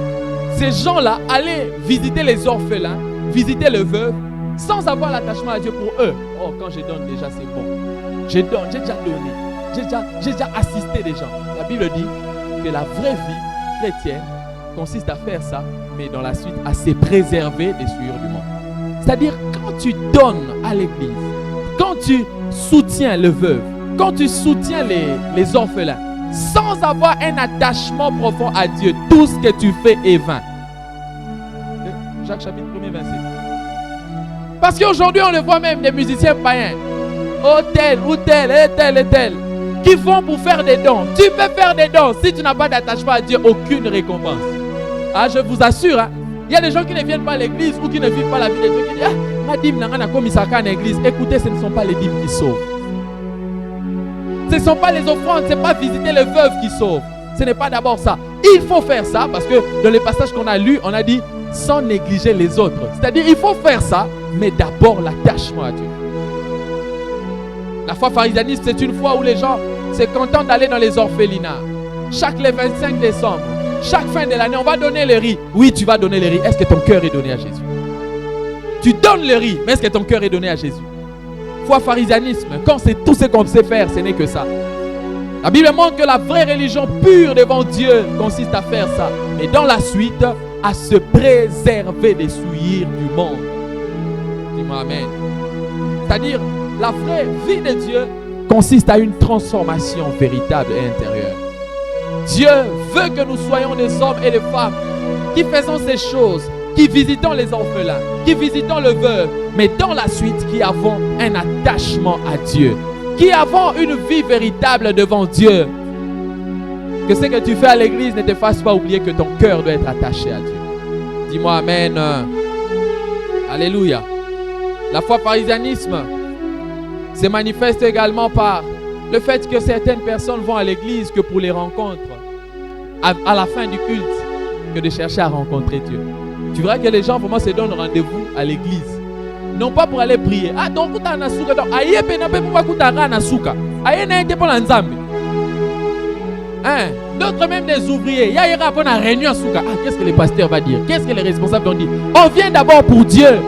ces gens-là allaient visiter les orphelins, visiter les veuves, sans avoir l'attachement à Dieu pour eux. Oh, quand je donne déjà, c'est bon. Je donne, j'ai déjà donné. J'ai déjà assisté des gens. La Bible dit que la vraie vie chrétienne consiste à faire ça, mais dans la suite, à se préserver des souillures du monde. C'est-à-dire, quand tu donnes à l'église, quand tu soutiens le veuve, quand tu soutiens les orphelins, sans avoir un attachement profond à Dieu, tout ce que tu fais est vain. Jacques chapitre 1er, verset. Parce qu'aujourd'hui, on le voit même des musiciens païens, oh tel ou tel et tel et tel, qui font pour faire des dons. Tu peux faire des dons, si tu n'as pas d'attachement à Dieu, aucune récompense. Ah, je vous assure, hein, il y a des gens qui ne viennent pas à l'église ou qui ne vivent pas la vie de Dieu, qui disent: ah, ma dîme n'a pas commis ça à l'église. Écoutez, ce ne sont pas les dîmes qui sauvent. Ce ne sont pas les offrandes, ce n'est pas visiter les veuves qui sauvent. Ce n'est pas d'abord ça. Il faut faire ça parce que dans les passages qu'on a lus, on a dit sans négliger les autres. C'est-à-dire, il faut faire ça, mais d'abord l'attachement à Dieu. La foi pharisianiste, c'est une foi où les gens se contentent d'aller dans les orphelinats. Chaque les 25 décembre, chaque fin de l'année, on va donner le riz. Oui, tu vas donner le riz. Est-ce que ton cœur est donné à Jésus? Tu donnes le riz, mais est-ce que ton cœur est donné à Jésus? Foi pharisianisme, quand c'est tout ce qu'on sait faire, ce n'est que ça. La Bible montre que la vraie religion pure devant Dieu consiste à faire ça. Mais dans la suite, à se préserver des souillures du monde. Dis-moi amen. C'est-à-dire, la vraie vie de Dieu consiste à une transformation véritable et intérieure. Dieu veut que nous soyons des hommes et des femmes qui faisons ces choses, qui visitons les orphelins, qui visitons le veuve, mais dans la suite, qui avons un attachement à Dieu, qui avons une vie véritable devant Dieu. Que ce que tu fais à l'église ne te fasse pas oublier que ton cœur doit être attaché à Dieu. Dis-moi amen. Alléluia. La foi pharisianisme se manifeste également par le fait que certaines personnes vont à l'église que pour les rencontres, à la fin du culte, que de chercher à rencontrer Dieu. Tu verras que les gens vraiment se donnent rendez-vous à l'église. Non pas pour aller prier. Ah, donc, tu as un souka. Donc, aïe, hein? D'autres même des ouvriers. Il y a une réunion à souka. Ah, qu'est-ce que le pasteur va dire? Qu'est-ce que les responsables vont dire? On vient d'abord pour Dieu.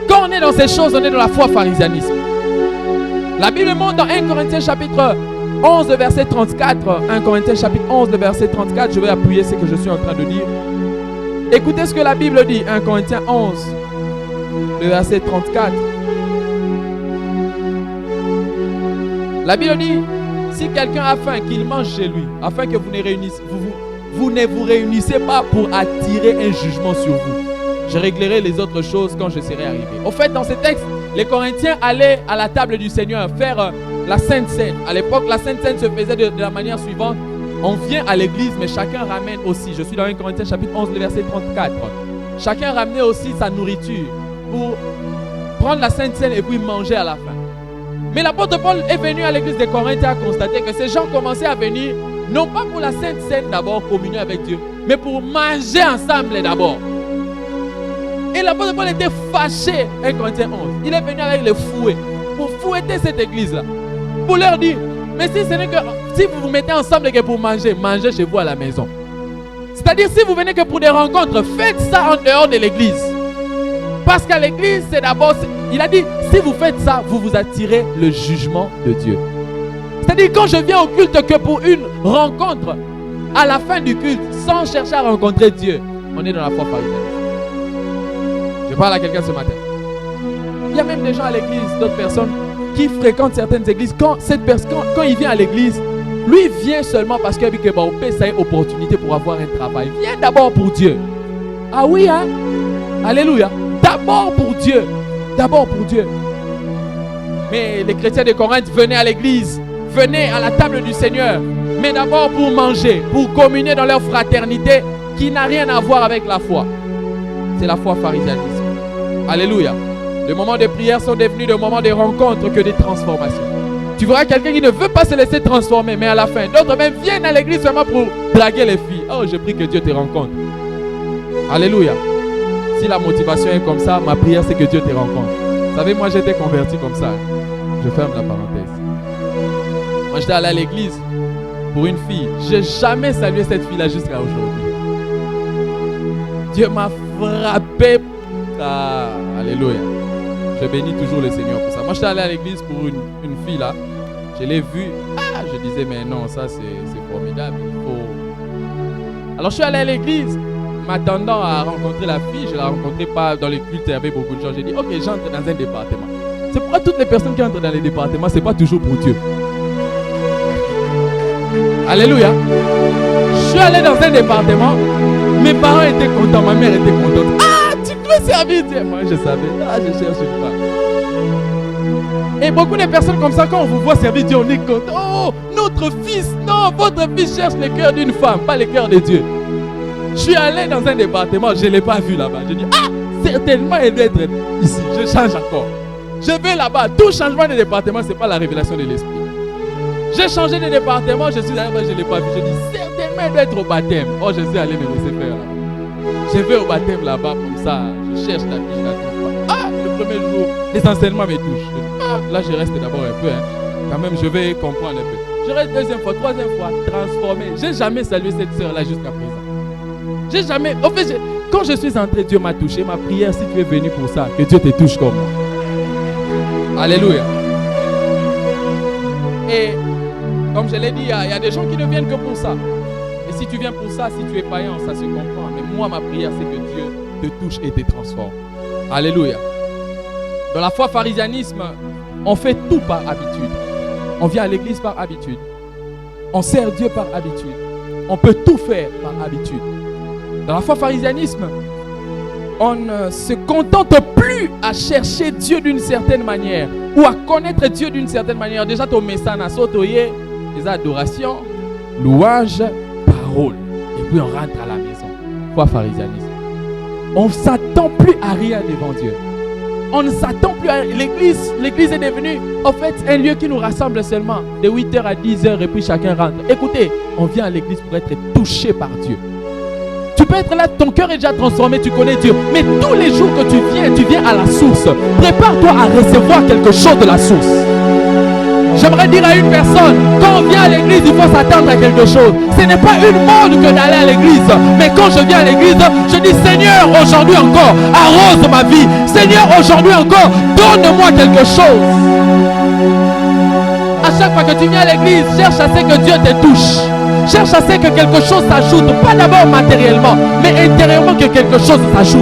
Quand on est dans ces choses, on est dans la foi pharisianisme. La Bible montre dans 1 Corinthiens chapitre 11, verset 34. 1 Corinthiens chapitre 11, verset 34. Je vais appuyer ce que je suis en train de dire. Écoutez ce que la Bible dit. 1 Corinthiens 11, le verset 34. La Bible dit: si quelqu'un a faim, qu'il mange chez lui, afin que vous ne vous réunissez pas pour attirer un jugement sur vous. Je réglerai les autres choses quand je serai arrivé. Au fait, dans ce texte, les Corinthiens allaient à la table du Seigneur faire la Sainte Seine. À l'époque, la Sainte Seine se faisait de la manière suivante. On vient à l'église, mais chacun ramène aussi. Je suis dans 1 Corinthiens chapitre 11, le verset 34. Chacun ramenait aussi sa nourriture pour prendre la Sainte Seine et puis manger à la fin. Mais l'apôtre Paul est venu à l'église de Corinthe et a constaté que ces gens commençaient à venir, non pas pour la Sainte Seine d'abord, communier avec Dieu, mais pour manger ensemble d'abord. Et l'apôtre Paul était fâché, 1 Corinthiens 11. Il est venu avec le fouet pour fouetter cette église-là. Pour leur dire, mais si ce n'est que si vous vous mettez ensemble que pour manger, mangez chez vous à la maison. C'est-à-dire, si vous venez que pour des rencontres, faites ça en dehors de l'église. Parce qu'à l'église, c'est d'abord... Il a dit, si vous faites ça, vous vous attirez le jugement de Dieu. C'est-à-dire, quand je viens au culte que pour une rencontre, à la fin du culte, sans chercher à rencontrer Dieu, on est dans la foi pharisienne. Je parle à quelqu'un ce matin. Il y a même des gens à l'église, d'autres personnes qui fréquentent certaines églises. Quand il vient à l'église, lui vient seulement parce qu'il a vu que ça une opportunité pour avoir un travail. Viens d'abord pour Dieu. Ah oui, hein? Alléluia. D'abord pour Dieu. D'abord pour Dieu. Mais les chrétiens de Corinthe venaient à l'église, venaient à la table du Seigneur, mais d'abord pour manger, pour communier dans leur fraternité qui n'a rien à voir avec la foi. C'est la foi pharisianisme. Alléluia. Les moments de prière sont devenus des moments de rencontre que des transformations. Tu verras quelqu'un qui ne veut pas se laisser transformer, mais à la fin, d'autres même viennent à l'église seulement pour draguer les filles. Oh, je prie que Dieu te rencontre. Alléluia. Si la motivation est comme ça, ma prière c'est que Dieu te rencontre. Vous savez, moi j'étais converti comme ça. Je ferme la parenthèse. Moi j'étais allé à l'église pour une fille. Je n'ai jamais salué cette fille-là jusqu'à aujourd'hui. Dieu m'a frappé. Ah, alléluia. Je bénis toujours le Seigneur pour ça. Moi j'étais allé à l'église pour une fille là. Je l'ai vue. Ah, je disais mais non, ça c'est formidable. Il faut... Alors je suis allé à l'église, m'attendant à rencontrer la fille. Je ne la rencontrais pas dans les cultes, il y avait beaucoup de gens. J'ai dit ok, j'entre dans un département. C'est pourquoi toutes les personnes qui entrent dans les départements, ce n'est pas toujours pour Dieu. Alléluia. Je suis allé dans un département. Mes parents étaient contents, ma mère était contente. Ah, tu peux servir Dieu. Moi je savais. Ah, je cherche une femme. Et beaucoup de personnes comme ça, quand on vous voit servir Dieu, on est content. Oh, notre fils, non, votre fils cherche le cœur d'une femme, pas le cœur de Dieu. Je suis allé dans un département, je ne l'ai pas vu là-bas. Je dis, ah, certainement elle doit être ici. Je change encore. Je vais là-bas. Tout changement de département, ce n'est pas la révélation de l'esprit. J'ai changé de département, je suis allé, je ne l'ai pas vu. Je dis, certainement elle doit être au baptême. Oh, je suis allé me laisser faire là-bas. Je vais au baptême là-bas, comme ça, je cherche la fille, je la trouve pas. Ah, le premier jour, les enseignements me touchent. Je dis, ah, là je reste d'abord un peu, hein. Quand même, je vais comprendre un peu. Je reste deuxième fois, troisième fois, transformé. Je n'ai jamais salué cette sœur-là jusqu'à présent. J'ai jamais... En fait, quand je suis entré, Dieu m'a touché. Ma prière, si tu es venu pour ça, que Dieu te touche comme moi. Alléluia. Et comme je l'ai dit, il y a des gens qui ne viennent que pour ça. Et si tu viens pour ça, si tu es païen, ça se comprend. Mais moi, ma prière, c'est que Dieu te touche et te transforme. Alléluia. Dans la foi pharisianisme, on fait tout par habitude. On vient à l'église par habitude. On sert Dieu par habitude. On peut tout faire par habitude. Dans la foi pharisianisme, on ne se contente plus à chercher Dieu d'une certaine manière ou à connaître Dieu d'une certaine manière. Déjà, ton message n'a sauté, les adorations, louanges, paroles. Et puis on rentre à la maison. Foi pharisianisme. On ne s'attend plus à rien devant Dieu. On ne s'attend plus à l'église. L'église est devenue, en fait, un lieu qui nous rassemble seulement de 8h à 10h et puis chacun rentre. Écoutez, on vient à l'église pour être touché par Dieu. Tu peux être là, ton cœur est déjà transformé, tu connais Dieu. Mais tous les jours que tu viens à la source. Prépare-toi à recevoir quelque chose de la source. J'aimerais dire à une personne, quand on vient à l'église, il faut s'attendre à quelque chose. Ce n'est pas une mode que d'aller à l'église. Mais quand je viens à l'église, je dis Seigneur, aujourd'hui encore, arrose ma vie. Seigneur, aujourd'hui encore, donne-moi quelque chose. À chaque fois que tu viens à l'église, cherche à ce que Dieu te touche. Cherche à ce que quelque chose s'ajoute. Pas d'abord matériellement, mais intérieurement que quelque chose s'ajoute.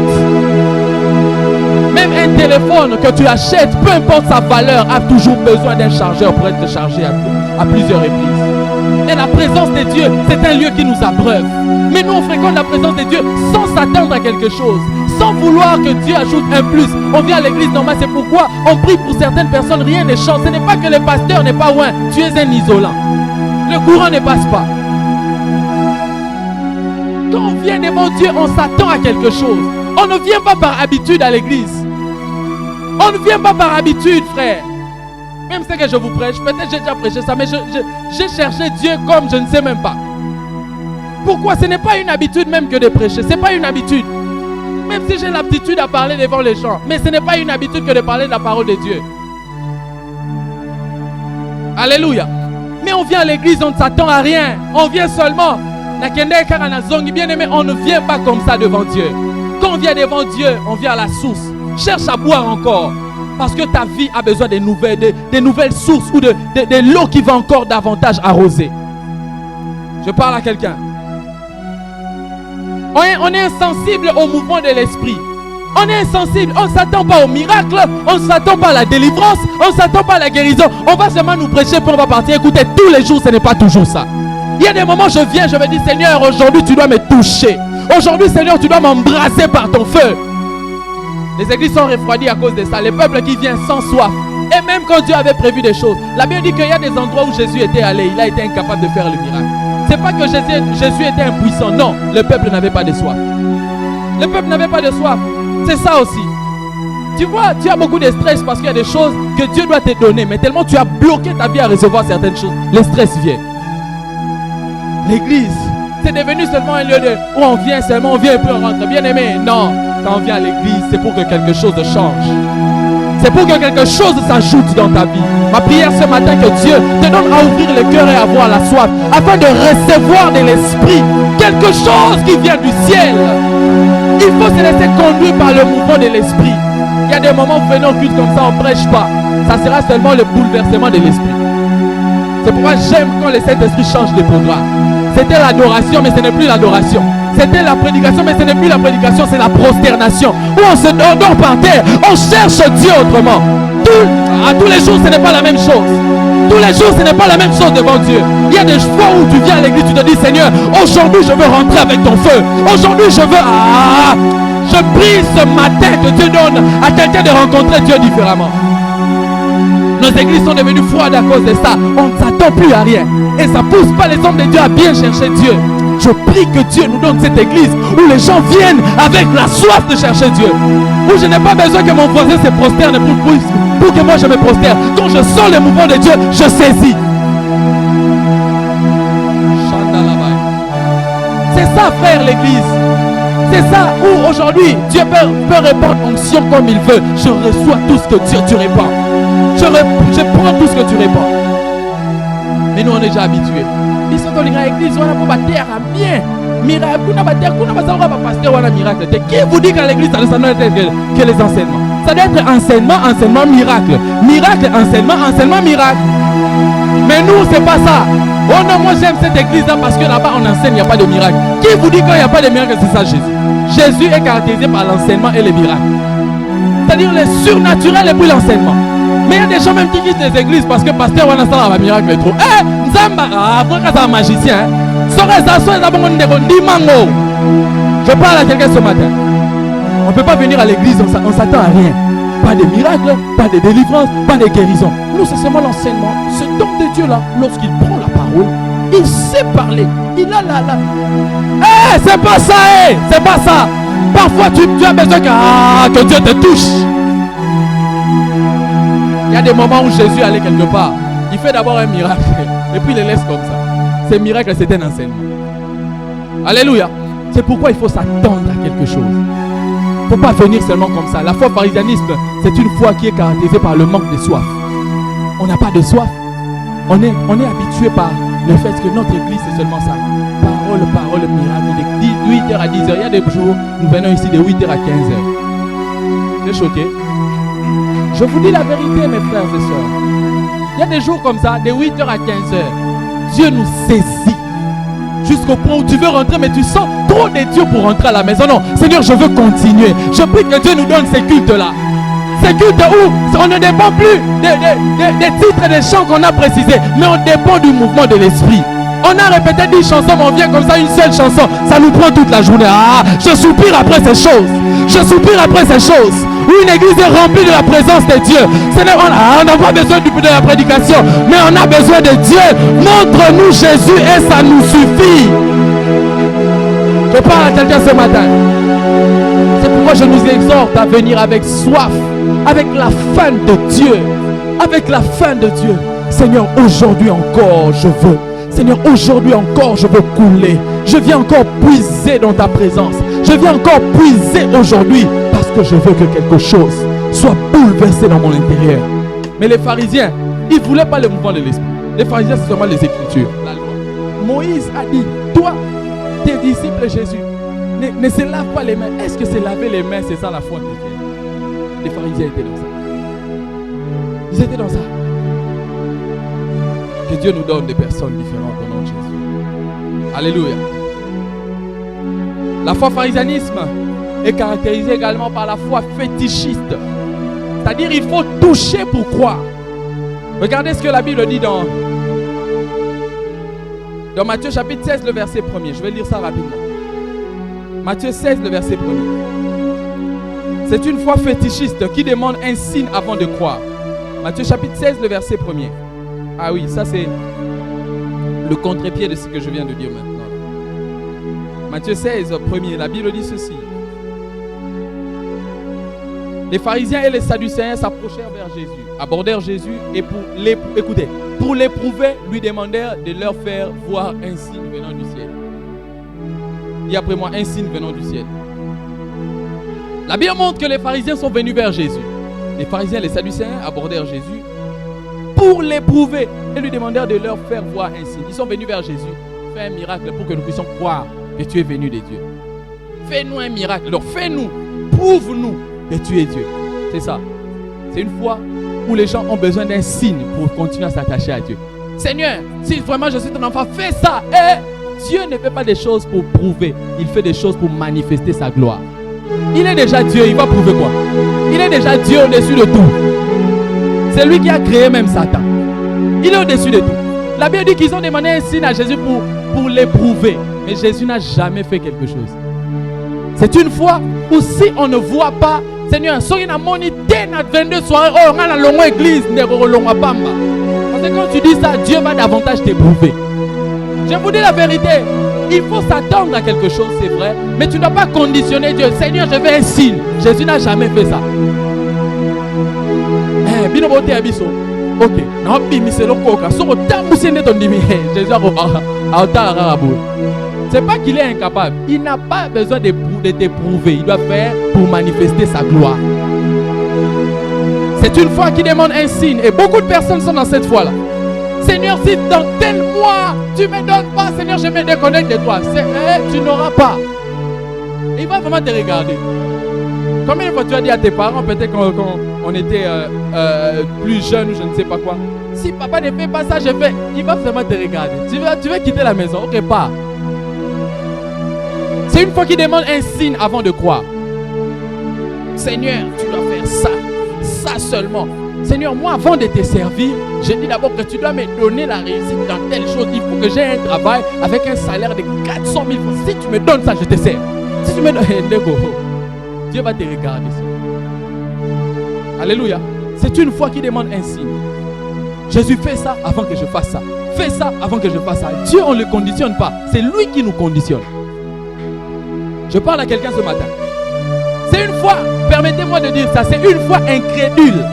Même un téléphone que tu achètes, peu importe sa valeur, a toujours besoin d'un chargeur pour être chargé à plusieurs reprises. Et la présence de Dieu, c'est un lieu qui nous abreuve. Mais nous, on fréquente la présence de Dieu sans s'attendre à quelque chose, sans vouloir que Dieu ajoute un plus. On vient à l'église normale, c'est pourquoi on prie pour certaines personnes, rien ne change. Ce n'est pas que le pasteur n'est pas loin, tu es un isolant. Le courant ne passe pas. Quand on vient devant Dieu, on s'attend à quelque chose. On ne vient pas par habitude à l'église. On ne vient pas par habitude, frère. Même ce que je vous prêche, peut-être j'ai déjà prêché ça, mais j'ai cherché Dieu comme je ne sais même pas. Pourquoi? Ce n'est pas une habitude même que de prêcher. Ce n'est pas une habitude. Même si j'ai l'aptitude à parler devant les gens. Mais ce n'est pas une habitude que de parler de la parole de Dieu. Alléluia. Mais on vient à l'église, on ne s'attend à rien. On vient seulement. Bien aimé, on ne vient pas comme ça devant Dieu. Quand on vient devant Dieu, on vient à la source. Cherche à boire encore. Parce que ta vie a besoin des nouvelles sources ou de l'eau qui va encore davantage arroser. Je parle à quelqu'un. On est insensible au mouvement de l'esprit. On est insensible. On ne s'attend pas au miracle. On ne s'attend pas à la délivrance. On ne s'attend pas à la guérison. On va seulement nous prêcher puis on va partir. Écoutez, tous les jours, ce n'est pas toujours ça. Il y a des moments, je viens, je me dis, Seigneur, aujourd'hui, tu dois me toucher. Aujourd'hui, Seigneur, tu dois m'embrasser par ton feu. Les églises sont refroidies à cause de ça. Les peuples qui viennent sans soif. Et même quand Dieu avait prévu des choses. La Bible dit qu'il y a des endroits où Jésus était allé. Il a été incapable de faire le miracle. C'est pas que Jésus était impuissant. Non, le peuple n'avait pas de soif. Le peuple n'avait pas de soif. C'est ça aussi. Tu vois, tu as beaucoup de stress parce qu'il y a des choses que Dieu doit te donner. Mais tellement tu as bloqué ta vie à recevoir certaines choses, le stress vient. L'église, c'est devenu seulement un lieu où on vient seulement, on vient et puis on rentre. Bien aimé, non. Quand on vient à l'église, c'est pour que quelque chose change. C'est pour que quelque chose s'ajoute dans ta vie. Ma prière ce matin, que Dieu te donne à ouvrir le cœur et à avoir la soif, afin de recevoir de l'esprit quelque chose qui vient du ciel. Il faut se laisser conduire par le mouvement de l'esprit. Il y a des moments où vous venez au culte comme ça, on ne prêche pas. Ça sera seulement le bouleversement de l'esprit. C'est pourquoi j'aime quand le Saint-Esprit change de programme. C'était l'adoration, mais ce n'est plus l'adoration. C'était la prédication, mais ce n'est plus la prédication, c'est la prosternation. Où on se dort par terre, on cherche Dieu autrement. Tous les jours, ce n'est pas la même chose. Tous les jours, ce n'est pas la même chose devant Dieu. Il y a des fois où tu viens à l'église, tu te dis, Seigneur, aujourd'hui, je veux rentrer avec ton feu. Aujourd'hui, je veux... je prie ce matin que Dieu donne à quelqu'un de rencontrer Dieu différemment. Nos églises sont devenues froides à cause de ça. On ne s'attend plus à rien. Et ça ne pousse pas les hommes de Dieu à bien chercher Dieu. Je prie que Dieu nous donne cette église où les gens viennent avec la soif de chercher Dieu. Où je n'ai pas besoin que mon voisin se prosterne pour que moi je me prosterne. Quand je sens le mouvement de Dieu, je saisis. C'est ça, frère, l'église. C'est ça où aujourd'hui Dieu peut répandre l'onction comme il veut. Je reçois tout ce que tu répands. Je prends tout ce que tu répands. Mais nous on est déjà habitués. Ils sont dans l'église, on a pour bâtir à bien. Miracle, on a bâtir, on a pasteur, on a miracle. Qui vous dit qu'à l'église ça ne doit être que les enseignements? Ça doit être enseignement, miracle. Miracle, enseignement, miracle. Mais nous, c'est pas ça. Oh non, moi j'aime cette église-là parce que là-bas on enseigne, il n'y a pas de miracle. Qui vous dit qu'il n'y a pas de miracle? C'est ça Jésus. Jésus est caractérisé par l'enseignement et les miracles. C'est-à-dire le surnaturel et puis l'enseignement. Mais il y a des gens même qui quittent les églises parce que pasteur on a un miracle et trop. Nzamba, après quand c'est un magicien, je parle à quelqu'un ce matin. On ne peut pas venir à l'église, on ne s'attend à rien. Pas de miracle, pas de délivrance, pas de guérison. Nous, c'est seulement l'enseignement. Ce don de Dieu-là, lorsqu'il prend la parole, il sait parler. Il a la... c'est pas ça, c'est pas ça. Parfois, tu as besoin que Dieu te touche. Il y a des moments où Jésus allait quelque part. Il fait d'abord un miracle et puis il les laisse comme ça. Ce miracle, c'est un enseignement. Alléluia. C'est pourquoi il faut s'attendre à quelque chose. Il ne faut pas venir seulement comme ça. La foi pharisianisme, c'est une foi qui est caractérisée par le manque de soif. On n'a pas de soif. On est habitué par le fait que notre église, c'est seulement ça. Parole, miracle. De 8h à 10h. Il y a des jours, nous venons ici de 8h à 15h. C'est choqué. Je vous dis la vérité, mes frères et sœurs. Il y a des jours comme ça, de 8h à 15h. Dieu nous saisit. Jusqu'au point où tu veux rentrer, mais tu sens trop de Dieu pour rentrer à la maison. Non, Seigneur, je veux continuer. Je prie que Dieu nous donne ces cultes-là. Ces cultes où on ne dépend plus des titres et des chants qu'on a précisés, mais on dépend du mouvement de l'esprit. On a répété 10 chansons, mais on vient comme ça, une seule chanson. Ça nous prend toute la journée. Je soupire après ces choses. Je soupire après ces choses. Où une église est remplie de la présence de Dieu. On n'a pas besoin de la prédication, mais on a besoin de Dieu. Montre-nous Jésus et ça nous suffit. Je parle à quelqu'un ce matin. C'est pourquoi je nous exhorte à venir avec soif, avec la faim de Dieu. Avec la faim de Dieu. Seigneur, aujourd'hui encore, je veux. Seigneur, aujourd'hui encore, je veux couler. Je viens encore puiser dans ta présence. Je viens encore puiser aujourd'hui parce que je veux que quelque chose soit bouleversé dans mon intérieur. Mais les pharisiens, ils ne voulaient pas le mouvement de l'esprit. Les pharisiens, c'est seulement les Écritures, la loi. Moïse a dit, toi, tes disciples Jésus, ne se lave pas les mains. Est-ce que c'est laver les mains, c'est ça la foi chrétienne? Les pharisiens étaient dans ça. Ils étaient dans ça. Que Dieu nous donne des personnes différentes au nom de Jésus. Alléluia. La foi pharisianisme est caractérisée également par la foi fétichiste. C'est-à-dire il faut toucher pour croire. Regardez ce que la Bible dit dans Matthieu chapitre 16, le verset 1er. Je vais lire ça rapidement. Matthieu 16, le verset 1er. C'est une foi fétichiste qui demande un signe avant de croire. Matthieu chapitre 16, le verset 1er. Ah oui, ça c'est le contre-pied de ce que je viens de dire maintenant. Matthieu 16, 1er, la Bible dit ceci. Les pharisiens et les sadducéens s'approchèrent vers Jésus, abordèrent Jésus et pour l'éprouver, lui demandèrent de leur faire voir un signe venant du ciel. Dis après moi, un signe venant du ciel. La Bible montre que les pharisiens sont venus vers Jésus. Les pharisiens et les sadducéens abordèrent Jésus pour l'éprouver et lui demandèrent de leur faire voir un signe. Ils sont venus vers Jésus, fais un miracle pour que nous puissions croire que tu es venu de Dieu. Fais-nous un miracle, donc fais-nous, prouve-nous que tu es Dieu. C'est ça. C'est une foi où les gens ont besoin d'un signe pour continuer à s'attacher à Dieu. Seigneur, si vraiment je suis ton enfant, fais ça. Et Dieu ne fait pas des choses pour prouver, il fait des choses pour manifester sa gloire. Il est déjà Dieu, il va prouver quoi? Il est déjà Dieu au-dessus de tout. C'est lui qui a créé même Satan. Il est au-dessus de tout. La Bible dit qu'ils ont demandé un signe à Jésus pour l'éprouver. Mais Jésus n'a jamais fait quelque chose. C'est une fois où si on ne voit pas, Seigneur, soyez na monité na 22 soirées, oh, on a la longue église, ne rolonga pamba. Parce que quand tu dis ça, Dieu va davantage t'éprouver. Je vous dis la vérité, il faut s'attendre à quelque chose, c'est vrai, mais tu ne dois pas conditionner Dieu. Seigneur, je veux un signe. Jésus n'a jamais fait ça. Bino bote abiso. Ok, na bimise lokoka, soko tambusi ndeto ndimi. Jésus a otala. C'est pas qu'il est incapable. Il n'a pas besoin de t'éprouver. Il doit faire pour manifester sa gloire. C'est une foi qui demande un signe. Et beaucoup de personnes sont dans cette foi-là. Seigneur, si dans tel mois, tu ne me donnes pas, Seigneur, je me déconnecte de toi. Tu n'auras pas. Et il va vraiment te regarder. Combien de fois tu as dit à tes parents, peut-être quand on était plus jeune ou je ne sais pas quoi, si papa ne fait pas ça, je fais. Il va vraiment te regarder. Tu vas quitter la maison. Ok, pas. C'est une foi qui demande un signe avant de croire. Seigneur, tu dois faire ça, ça seulement. Seigneur, moi avant de te servir, je dis d'abord que tu dois me donner la réussite dans telle chose. Il faut que j'ai un travail avec un salaire de 400 000 francs. Si tu me donnes ça, je te sers. Si tu me donnes... Dieu va te regarder. Alléluia. C'est une foi qui demande un signe. Jésus fait ça avant que je fasse ça. Fais ça avant que je fasse ça. Dieu, on ne le conditionne pas. C'est lui qui nous conditionne. Je parle à quelqu'un ce matin. C'est une foi, permettez-moi de dire ça, c'est une foi incrédule.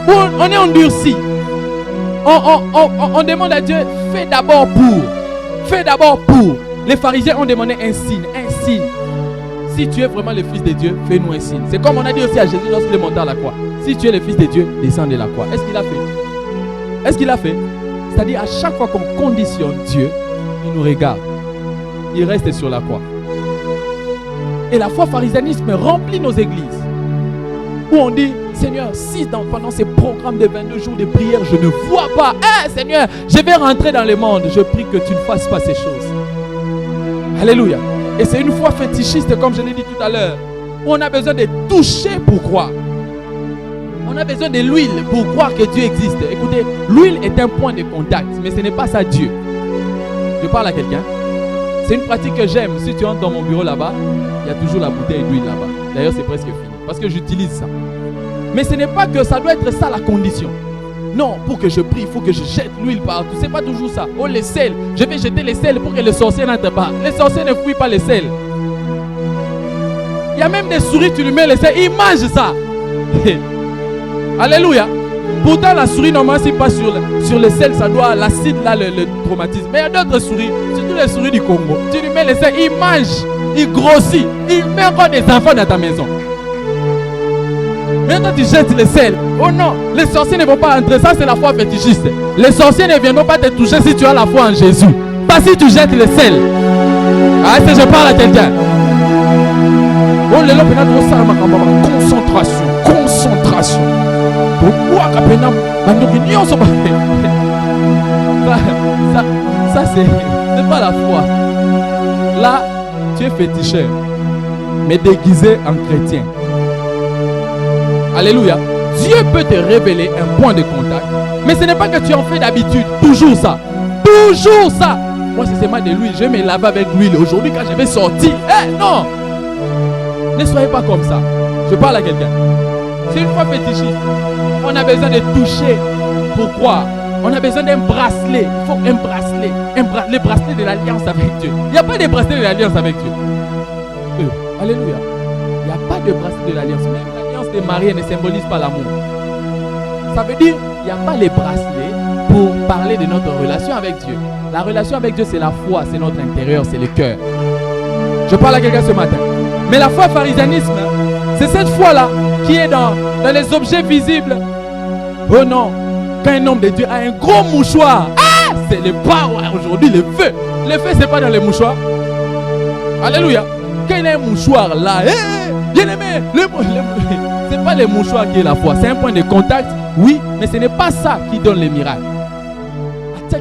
Où on est endurci. On demande à Dieu, fais d'abord pour. Fais d'abord pour. Les pharisiens ont demandé un signe, un signe. Si tu es vraiment le fils de Dieu, fais-nous un signe. C'est comme on a dit aussi à Jésus lorsqu'il est monté à la croix. Si tu es le fils de Dieu, descends de la croix. Est-ce qu'il a fait? Est-ce qu'il a fait? C'est-à-dire à chaque fois qu'on conditionne Dieu, il nous regarde. Il reste sur la croix. Et la foi pharisianisme remplit nos églises. Où on dit, Seigneur, si pendant ces programmes de 22 jours de prière, je ne vois pas, Seigneur, je vais rentrer dans le monde. Je prie que tu ne fasses pas ces choses. Alléluia. Et c'est une foi fétichiste, comme je l'ai dit tout à l'heure, où on a besoin de toucher pour croire. On a besoin de l'huile pour croire que Dieu existe. Écoutez, l'huile est un point de contact, mais ce n'est pas ça Dieu. Je parle à quelqu'un. C'est une pratique que j'aime. Si tu entres dans mon bureau là-bas, il y a toujours la bouteille d'huile là-bas. D'ailleurs, c'est presque fini. Parce que j'utilise ça. Mais ce n'est pas que ça doit être ça la condition. Non, pour que je prie, il faut que je jette l'huile partout. C'est pas toujours ça. Oh, les sels. Je vais jeter les sels pour que les sorciers n'entrent pas. Les sorciers ne fouillent pas les sels. Il y a même des souris, tu lui mets les sels, ils mangent ça. Alléluia. Pourtant, la souris, normalement, si pas sur le sel, ça doit, l'acide là, le traumatisme. Mais il y a d'autres souris, surtout les souris du Congo. Tu lui mets les sels, ils mangent, ils grossissent, ils mettent encore des enfants dans ta maison. Maintenant, tu jettes les sels. Oh non, les sorciers ne vont pas entrer. Ça, c'est la foi fétichiste. Les sorciers ne viendront pas te toucher si tu as la foi en Jésus. Pas si tu jettes les sels. Ah, est-ce que je parle à quelqu'un? Oh, les gens peuvent ça concentration, concentration. Pourquoi ça c'est pas la foi. Là, tu es féticheur, mais déguisé en chrétien. Alléluia. Dieu peut te révéler un point de contact, mais ce n'est pas que tu en fais d'habitude. Toujours ça. Toujours ça. Moi, c'est seulement de l'huile. Je vais me laver avec l'huile. Aujourd'hui, quand je vais sortir. Non. Ne soyez pas comme ça. Je parle à quelqu'un. C'est une fois fétichiste. On a besoin de toucher. Pourquoi? On a besoin d'un bracelet. Il faut un bracelet. Le bracelet de l'alliance avec Dieu. Il n'y a pas de bracelet de l'alliance avec Dieu. Alléluia. Il n'y a pas de bracelet de l'alliance. Même l'alliance des mariés ne symbolise pas l'amour. Ça veut dire qu'il n'y a pas les bracelets pour parler de notre relation avec Dieu. La relation avec Dieu, c'est la foi, c'est notre intérieur, c'est le cœur. Je parle à quelqu'un ce matin. Mais la foi pharisianisme, c'est cette foi-là qui est dans les objets visibles. Oh non, quand un homme de Dieu a un gros mouchoir, c'est le power aujourd'hui, le feu. Le feu, c'est pas dans les mouchoirs. Alléluia. Quand il a un mouchoir là, bien aimé, c'est pas les mouchoirs qui est la foi. C'est un point de contact, oui, mais ce n'est pas ça qui donne les miracles. C'est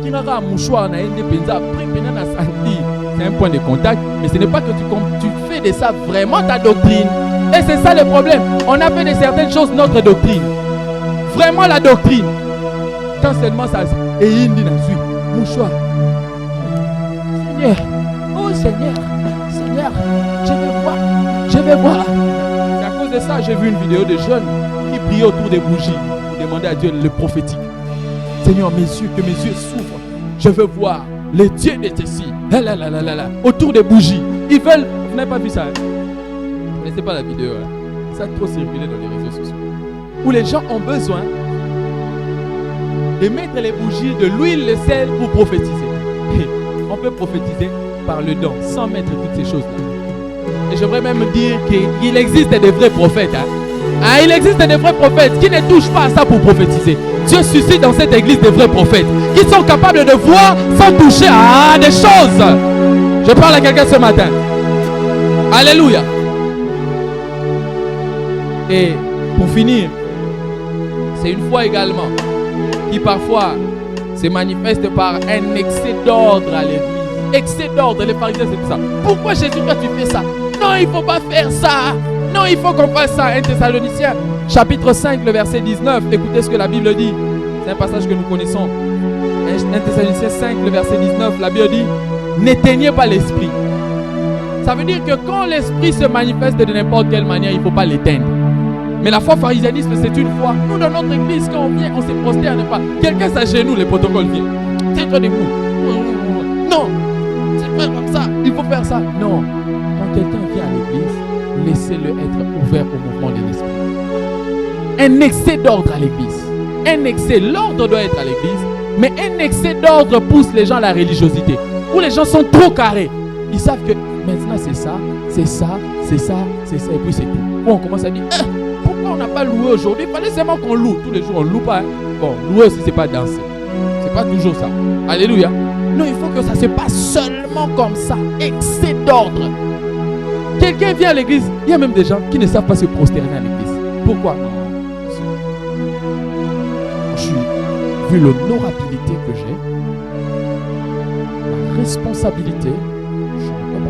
un point de contact, mais ce n'est pas que tu fais de ça vraiment ta doctrine. Et c'est ça le problème. On a fait de certaines choses notre doctrine. Vraiment la doctrine. Quand seulement ça et il dit mouchoir. Seigneur, oh Seigneur, Seigneur, je vais voir. C'est à cause de ça j'ai vu une vidéo de jeunes qui priaient autour des bougies pour demander à Dieu le prophétique. Seigneur, que mes yeux s'ouvrent. Je veux voir les dieux de ceci. Autour des bougies. Ils veulent. Vous n'avez pas vu ça? Vous ne connaissez pas la vidéo. Ça a trop circulé dans les réseaux sociaux. Où les gens ont besoin de mettre les bougies, de l'huile, le sel pour prophétiser. On peut prophétiser par le don, sans mettre toutes ces choses-là. Et j'aimerais même dire qu'il existe des vrais prophètes. Il existe des vrais prophètes qui ne touchent pas à ça pour prophétiser. Dieu suscite dans cette église des vrais prophètes qui sont capables de voir sans toucher à des choses. Je parle à quelqu'un ce matin. Alléluia. Et pour finir, c'est une foi également qui parfois se manifeste par un excès d'ordre à l'église. Excès d'ordre, les pharisiens c'est tout ça. Pourquoi Jésus, toi tu fais ça? Non, il ne faut pas faire ça. Non, il faut qu'on fasse ça. 1 Thessaloniciens, chapitre 5, le verset 19. Écoutez ce que la Bible dit. C'est un passage que nous connaissons. 1 Thessaloniciens 5, le verset 19. La Bible dit, n'éteignez pas l'esprit. Ça veut dire que quand l'esprit se manifeste de n'importe quelle manière, il ne faut pas l'éteindre. Mais la foi pharisianisme, c'est une foi. Nous, dans notre église, quand on vient, on se prosterne pas. Quelqu'un s'agenouille, les protocoles viennent. Tiens-toi debout. Non, c'est pas comme ça. Il faut faire ça. Non. Quand quelqu'un vient à l'église, laissez-le être ouvert au mouvement de l'esprit. Un excès d'ordre à l'église. Un excès, l'ordre doit être à l'église, mais un excès d'ordre pousse les gens à la religiosité. Où les gens sont trop carrés. Ils savent que maintenant c'est ça, c'est ça, c'est ça, c'est ça, et puis c'est tout. On commence à dire, pourquoi on n'a pas loué aujourd'hui? Il fallait seulement qu'on loue. Tous les jours on ne loue pas. Bon, louer aussi c'est pas danser. C'est pas toujours ça. Alléluia. Non, il faut que ça se passe seulement comme ça. Excès d'ordre. Quelqu'un vient à l'église, il y a même des gens qui ne savent pas se prosterner à l'église. Pourquoi? Vu l'honorabilité que j'ai, la responsabilité, je ne peux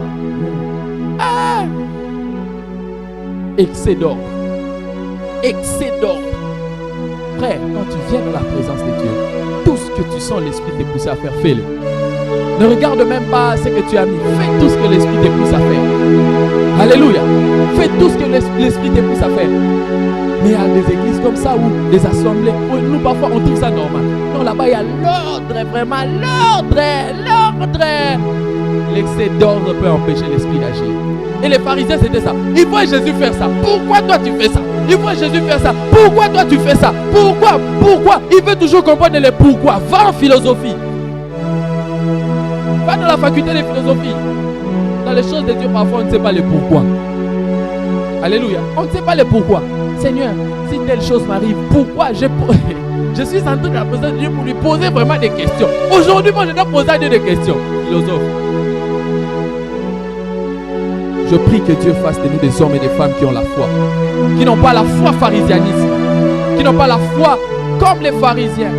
pas. Excès d'ordre. Excès d'ordre. Frère, quand tu viens dans la présence de Dieu, tout ce que tu sens l'esprit te pousser à faire, fais-le. Ne regarde même pas ce que tu as mis. Fais tout ce que l'esprit te pousse à faire. Alléluia. Fais tout ce que l'esprit te pousse à faire. Mais il y a des églises comme ça ou des assemblées où nous parfois on trouve ça normal. Non, là-bas il y a l'ordre, vraiment l'ordre. L'excès d'ordre peut empêcher l'esprit d'agir. Et les pharisiens c'était ça. Ils voient Jésus faire ça. Pourquoi toi tu fais ça? Ils voient Jésus faire ça. Pourquoi toi tu fais ça? Pourquoi? Il veut toujours comprendre les pourquoi. Va en philosophie. Va dans la faculté de philosophie. Dans les choses de Dieu parfois on ne sait pas les pourquoi. Alléluia. On ne sait pas les pourquoi. Seigneur, si telle chose m'arrive, pourquoi je suis en train de la présence de Dieu pour lui poser vraiment des questions. Aujourd'hui, moi, je dois poser à Dieu des questions. Philosophe. Je prie que Dieu fasse de nous des hommes et des femmes qui ont la foi. Qui n'ont pas la foi pharisianisme. Qui n'ont pas la foi comme les pharisiens.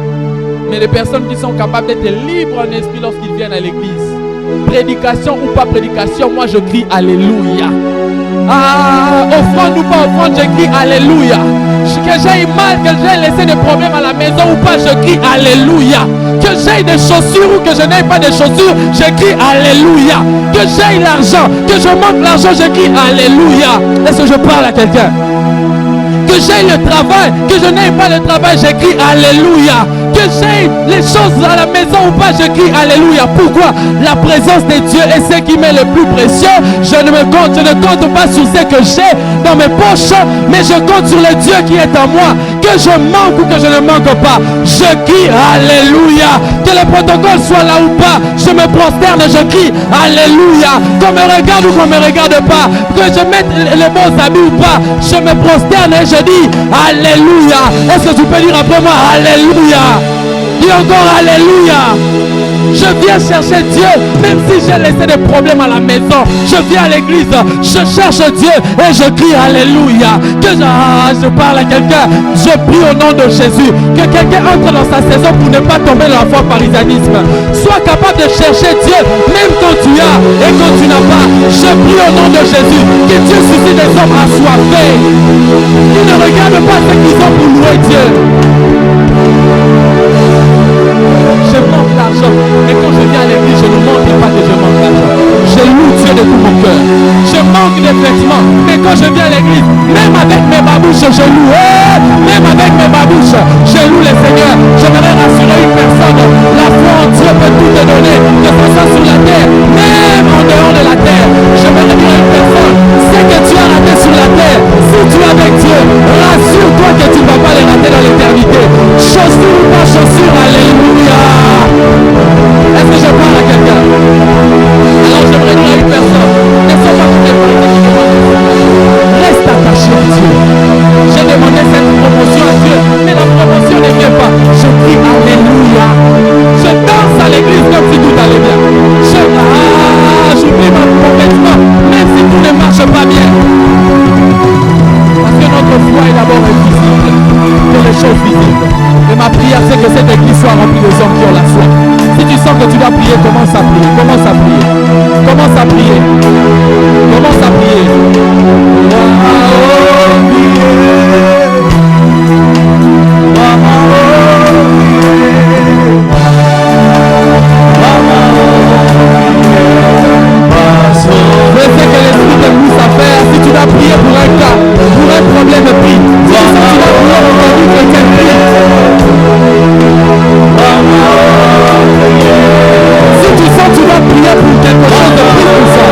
Mais les personnes qui sont capables d'être libres en esprit lorsqu'ils viennent à l'église. Prédication ou pas prédication, moi je crie Alléluia. Ah, offrande ou pas offrande, je crie Alléluia. Que j'aille mal, que j'aille laissé des problèmes à la maison ou pas, je crie Alléluia. Que j'aille des chaussures ou que je n'aille pas de chaussures, je crie Alléluia. Que j'aille l'argent, que je manque l'argent, je crie Alléluia. Est-ce que je parle à quelqu'un? Que j'aille le travail, que je n'aille pas le travail, je crie Alléluia. Que j'aille les choses à la maison ou pas, je crie Alléluia. Pourquoi? La présence de Dieu est ce qui m'est le plus précieux. Je ne compte pas sur ce que j'ai dans mes poches, mais je compte sur le Dieu qui est en moi. Que je manque ou que je ne manque pas, je crie Alléluia. Que le protocole soit là ou pas, je me prosterne, je crie Alléluia. Qu'on me regarde ou qu'on me regarde pas, que je mette les bons habits ou pas, je me prosterne et je dis Alléluia. Est-ce que tu peux dire après moi Alléluia? Dis encore Alléluia. Je viens chercher Dieu, même si j'ai laissé des problèmes à la maison. Je viens à l'église, je cherche Dieu et je crie Alléluia. Que je parle à quelqu'un, je prie au nom de Jésus. Que quelqu'un entre dans sa saison pour ne pas tomber dans la foi parisanisme. Sois capable de chercher Dieu, même quand tu as et quand tu n'as pas. Je prie au nom de Jésus. Que Dieu suscite des hommes assoiffés, qui ne regardent pas ce qu'ils ont pour louer Dieu. Je manque d'argent, mais quand je viens à l'église, je ne montre pas que je manque d'argent. Je loue Dieu de tout mon cœur. Je manque de vêtements, mais quand je viens à l'église, même avec mes babouches, je loue. Même avec mes babouches, je loue le Seigneur. J'aimerais rassurer une personne. La foi en Dieu peut tout te donner, que ce soit sur la terre, même en dehors de la terre. J'aimerais dire à une personne, ce que tu as raté sur la terre, si tu es avec Dieu, rassure-toi que tu ne vas pas les rater dans l'éternité. Chaussure ou pas chaussure, alléluia. Est-ce que je parle à quelqu'un? Alors j'aimerais dire à une personne, ne sois pas toutes les personnes qui demandent. Reste attaché à Dieu. J'ai demandé cette promotion à Dieu, mais la promotion ne vient pas. Je crie alléluia. Je danse à l'église comme si tout allait bien. J'oublie mon vêtement, même si tout ne marche pas bien. Parce que notre foi est d'abord invisible que les choses visibles. Et ma prière, c'est que cette église soit remplie de gens qui ont la foi. Si tu sens que tu dois prier, commence à prier. Commence à prier. Commence à prier. Commence à prier. Je sais que l'esprit te pousse à faire. Si tu dois prier pour un cas, pour un problème, prie. Si tu dois prier pour ta vie chrétienne, prie. Si tu sens que tu dois prier pour quelque chose, prie pour ça.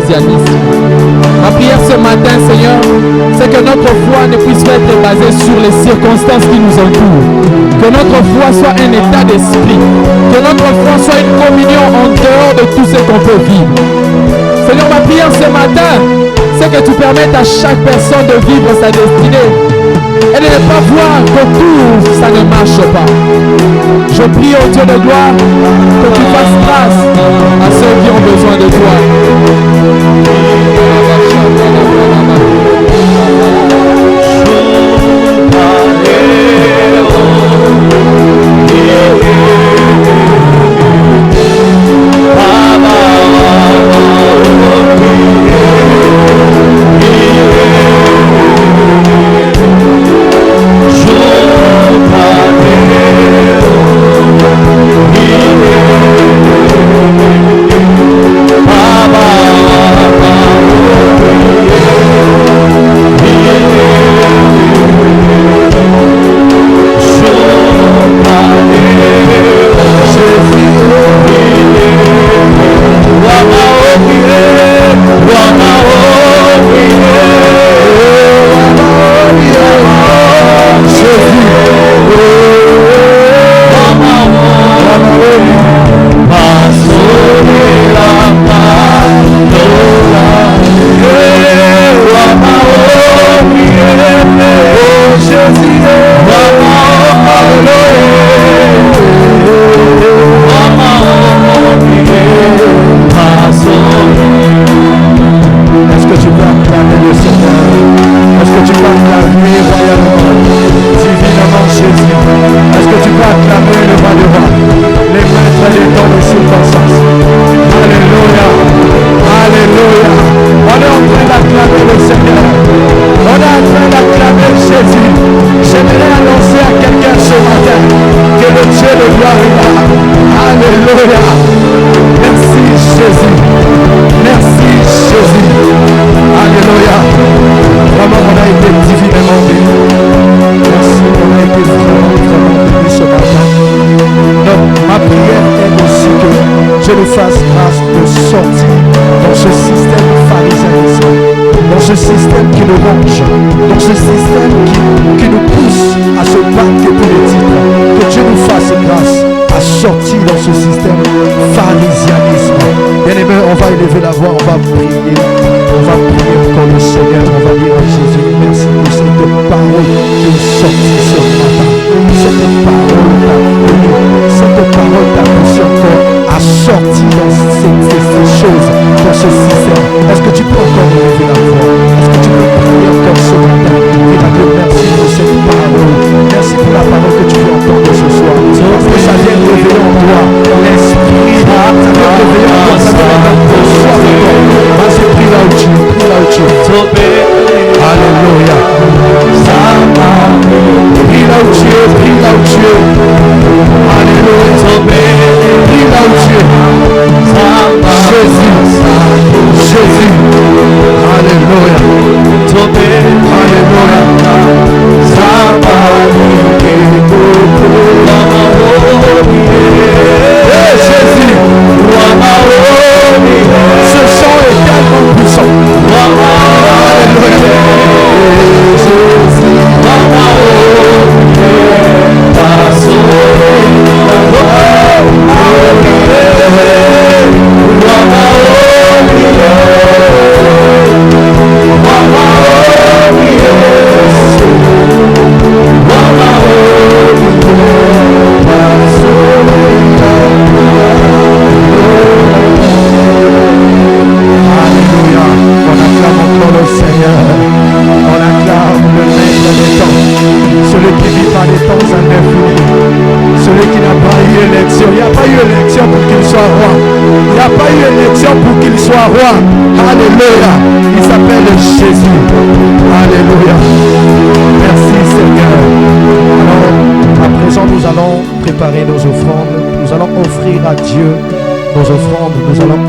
pharisianisme. Ma prière ce matin, Seigneur, c'est que notre foi ne puisse pas être basée sur les circonstances qui nous entourent. Que notre foi soit un état d'esprit. Que notre foi soit une communion en dehors de tout ce qu'on peut vivre. Seigneur, ma prière ce matin, c'est que tu permettes à chaque personne de vivre sa destinée et de ne pas voir qu'autour ça ne marche pas. Je prie au Dieu de gloire que tu fasses grâce à ceux qui ont besoin de toi.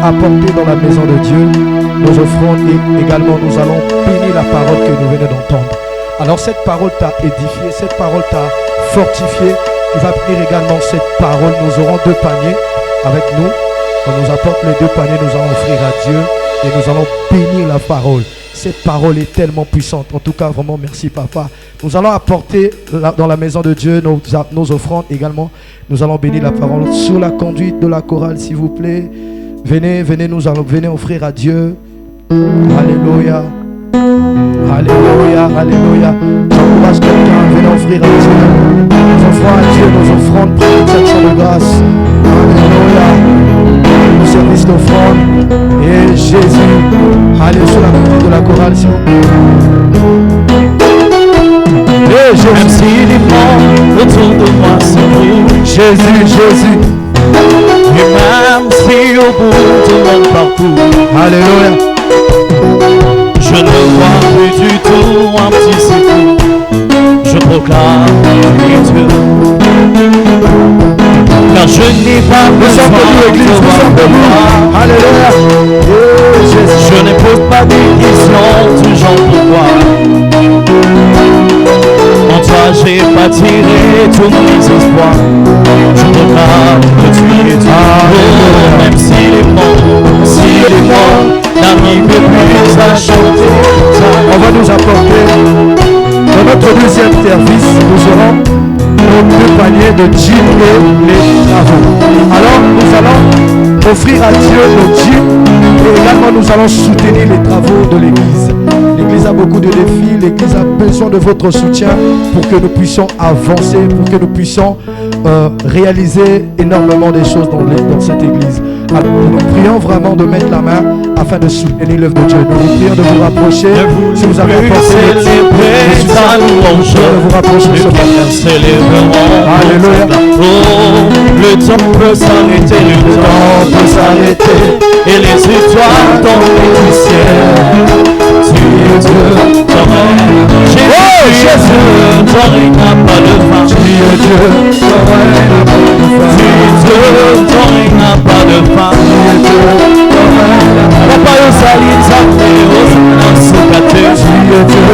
Apporter dans la maison de Dieu nos offrandes et également nous allons bénir la parole que nous venons d'entendre. Alors cette parole t'a édifié, cette parole t'a fortifié. Tu vas bénir également cette parole. Nous aurons 2 paniers avec nous. On nous apporte les 2 paniers, nous allons offrir à Dieu. et nous allons bénir la parole. Cette parole est tellement puissante. En tout cas, vraiment, merci papa. Nous allons apporter dans la maison de Dieu nos offrandes également. Nous allons bénir la parole sous la conduite de la chorale, s'il vous plaît. Venez, venez offrir à Dieu. Alléluia. Alléluia, alléluia. J'encourage quelqu'un, venez offrir à Dieu. Nous offrons à Dieu nos offrandes pour cette action de grâce. Alléluia. Au service d'offrande. Et Jésus. Allez sur la conduite de la chorale, s'il vous plaît. Et Jésus. Même si les morts autour de moi se brûlent. Jésus, Jésus. Et même si au bout de monde partout. Alléluia. Je ne vois plus du tout un petit secours. Je proclame Dieu. Car je n'ai pas besoin de voir de moi. Alléluia. Je ne pose pas des questions du genre pourquoi. En toi j'ai pas tiré tous mes espoirs. Je proclame que tu es Dieu. Même si les morts n'arrivent plus à chanter. On va nous apporter dans notre deuxième service, nous aurons nos 2 paniers de jeans et les travaux. Alors nous allons offrir à Dieu nos jeans et également nous allons soutenir les travaux de l'église. L'église a beaucoup de défis, l'église a besoin de votre soutien pour que nous puissions avancer, pour que nous puissions réaliser énormément de choses dans cette église. Alors nous prions vraiment de mettre la main afin de soutenir l'œuvre de Dieu. Nous vous prions de vous rapprocher. Si vous avez apporté de vous rapprocher ce matin. Alléluia. Le temps peut s'arrêter, et les étoiles tombent du ciel. Tu es Dieu, ton règne. Jésus, ton règne n'a pas de fin. Tu es Dieu, ton règne n'a pas de fin. Tu es Dieu, ton règne n'a pas de fin. Tu es Dieu, ton règne n'a pas de fin. Papa, yo salit, ça fait, yo salit, ça fait. Tu es Dieu,